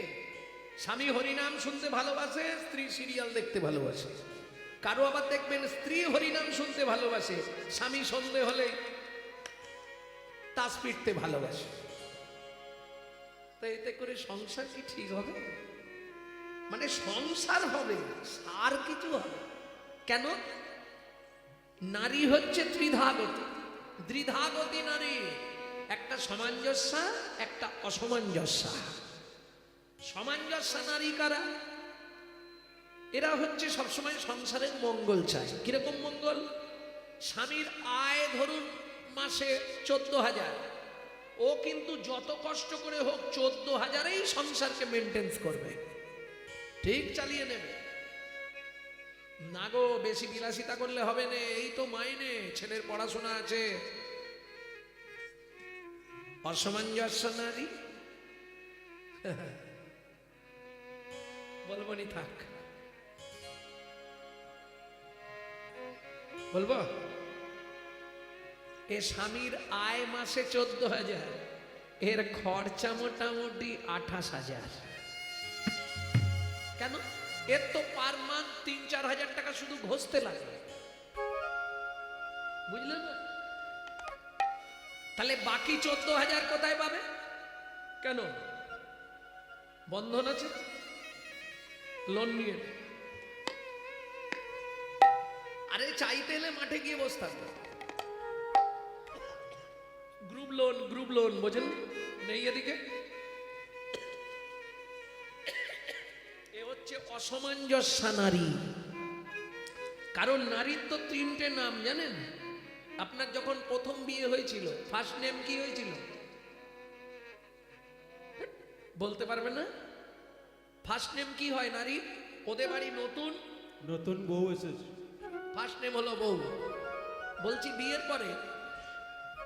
স্বামী হরিনাম শুনতে ভালোবাসে, স্ত্রী সিরিয়াল দেখতে ভালোবাসে। কারো আবার দেখবেন স্ত্রী হরিনাম শুনতে ভালোবাসে, স্বামী সন্ধে হলে তাস পিটতে ভালোবাসে। তো এতে করে সংসার কি ঠিক হবে? মানে সংসার হবে, আর কিছু হবে কেন? নারী হচ্ছে ত্রিধাগতী, দ্বিধাগতী নারী, একটা সামঞ্জস্য, একটা অসামঞ্জস্য। সামঞ্জস্য নারী কারা? এরা হচ্ছে সবসময় সংসারের মঙ্গল চায়। কিরকম মঙ্গল? স্বামীর আয় ধরুন মাসে 14,000, ও কিন্তু যত কষ্ট করে হোক 14,000-এই সংসারকে মেনটেন্স করবে, ঠিক চালিয়ে নেবে। না গো, বেশি বিলাসিতা করলে হবে না, এই তো মাইনে, ছেলের পড়াশোনা আছে। অসামঞ্জস্য নারী বলবো নি, থাক। বলবো, এ স্বামীর আয় মাসে 14,000, এর খরচা মোটামুটি 28,000। কেন? এর তো পার মান্থ 3-4 হাজার টাকা শুধু ঘষতে লাগে, বুঝলে না? তাহলে বাকি 14,000 কোথায় পাবে? কেন? বন্ধন আছে, লোন নিয়ে। আরে চাইতে এলে মাঠে গিয়ে বসে থাকবে। গ্রুপ লোন বোঝেন নেই এদিকে। এ হচ্ছে অসামঞ্জস্য নারী। কারণ নারীর তো 3টে নাম জানেন? আপনার যখন প্রথম বিয়ে হয়েছিল, ফার্স্ট নেম কি হয়েছিল? বলতে পারবে না? ফার্স্ট নেম কি হয় নারী? ওদের বাড়ি নতুন নতুন বউ এসেছে। ফার্স্ট নেম হলো বউ। বলছি বিয়ের পরে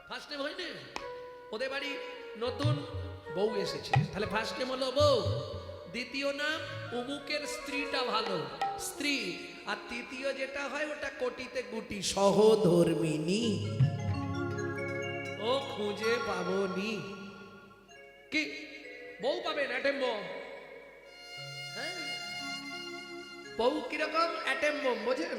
ফার্স্ট নেম হয় না? ওদের বাড়ি নতুন বউ এসেছে, তাহলে ফার্স্ট নেম হলো বউ। দ্বিতীয় নাম অমুকের স্ত্রীটা ভালো, স্ত্রী। আর তৃতীয় যেটা হয় ওটা কোটিতে গুটি, সহধর্মিনী। ও খুঁজে পাবনি কি? বউ পাবেন অ্যাটেম বম। হ্যাঁ, বউ কিরকম? অ্যাটেম বম, বোঝেন?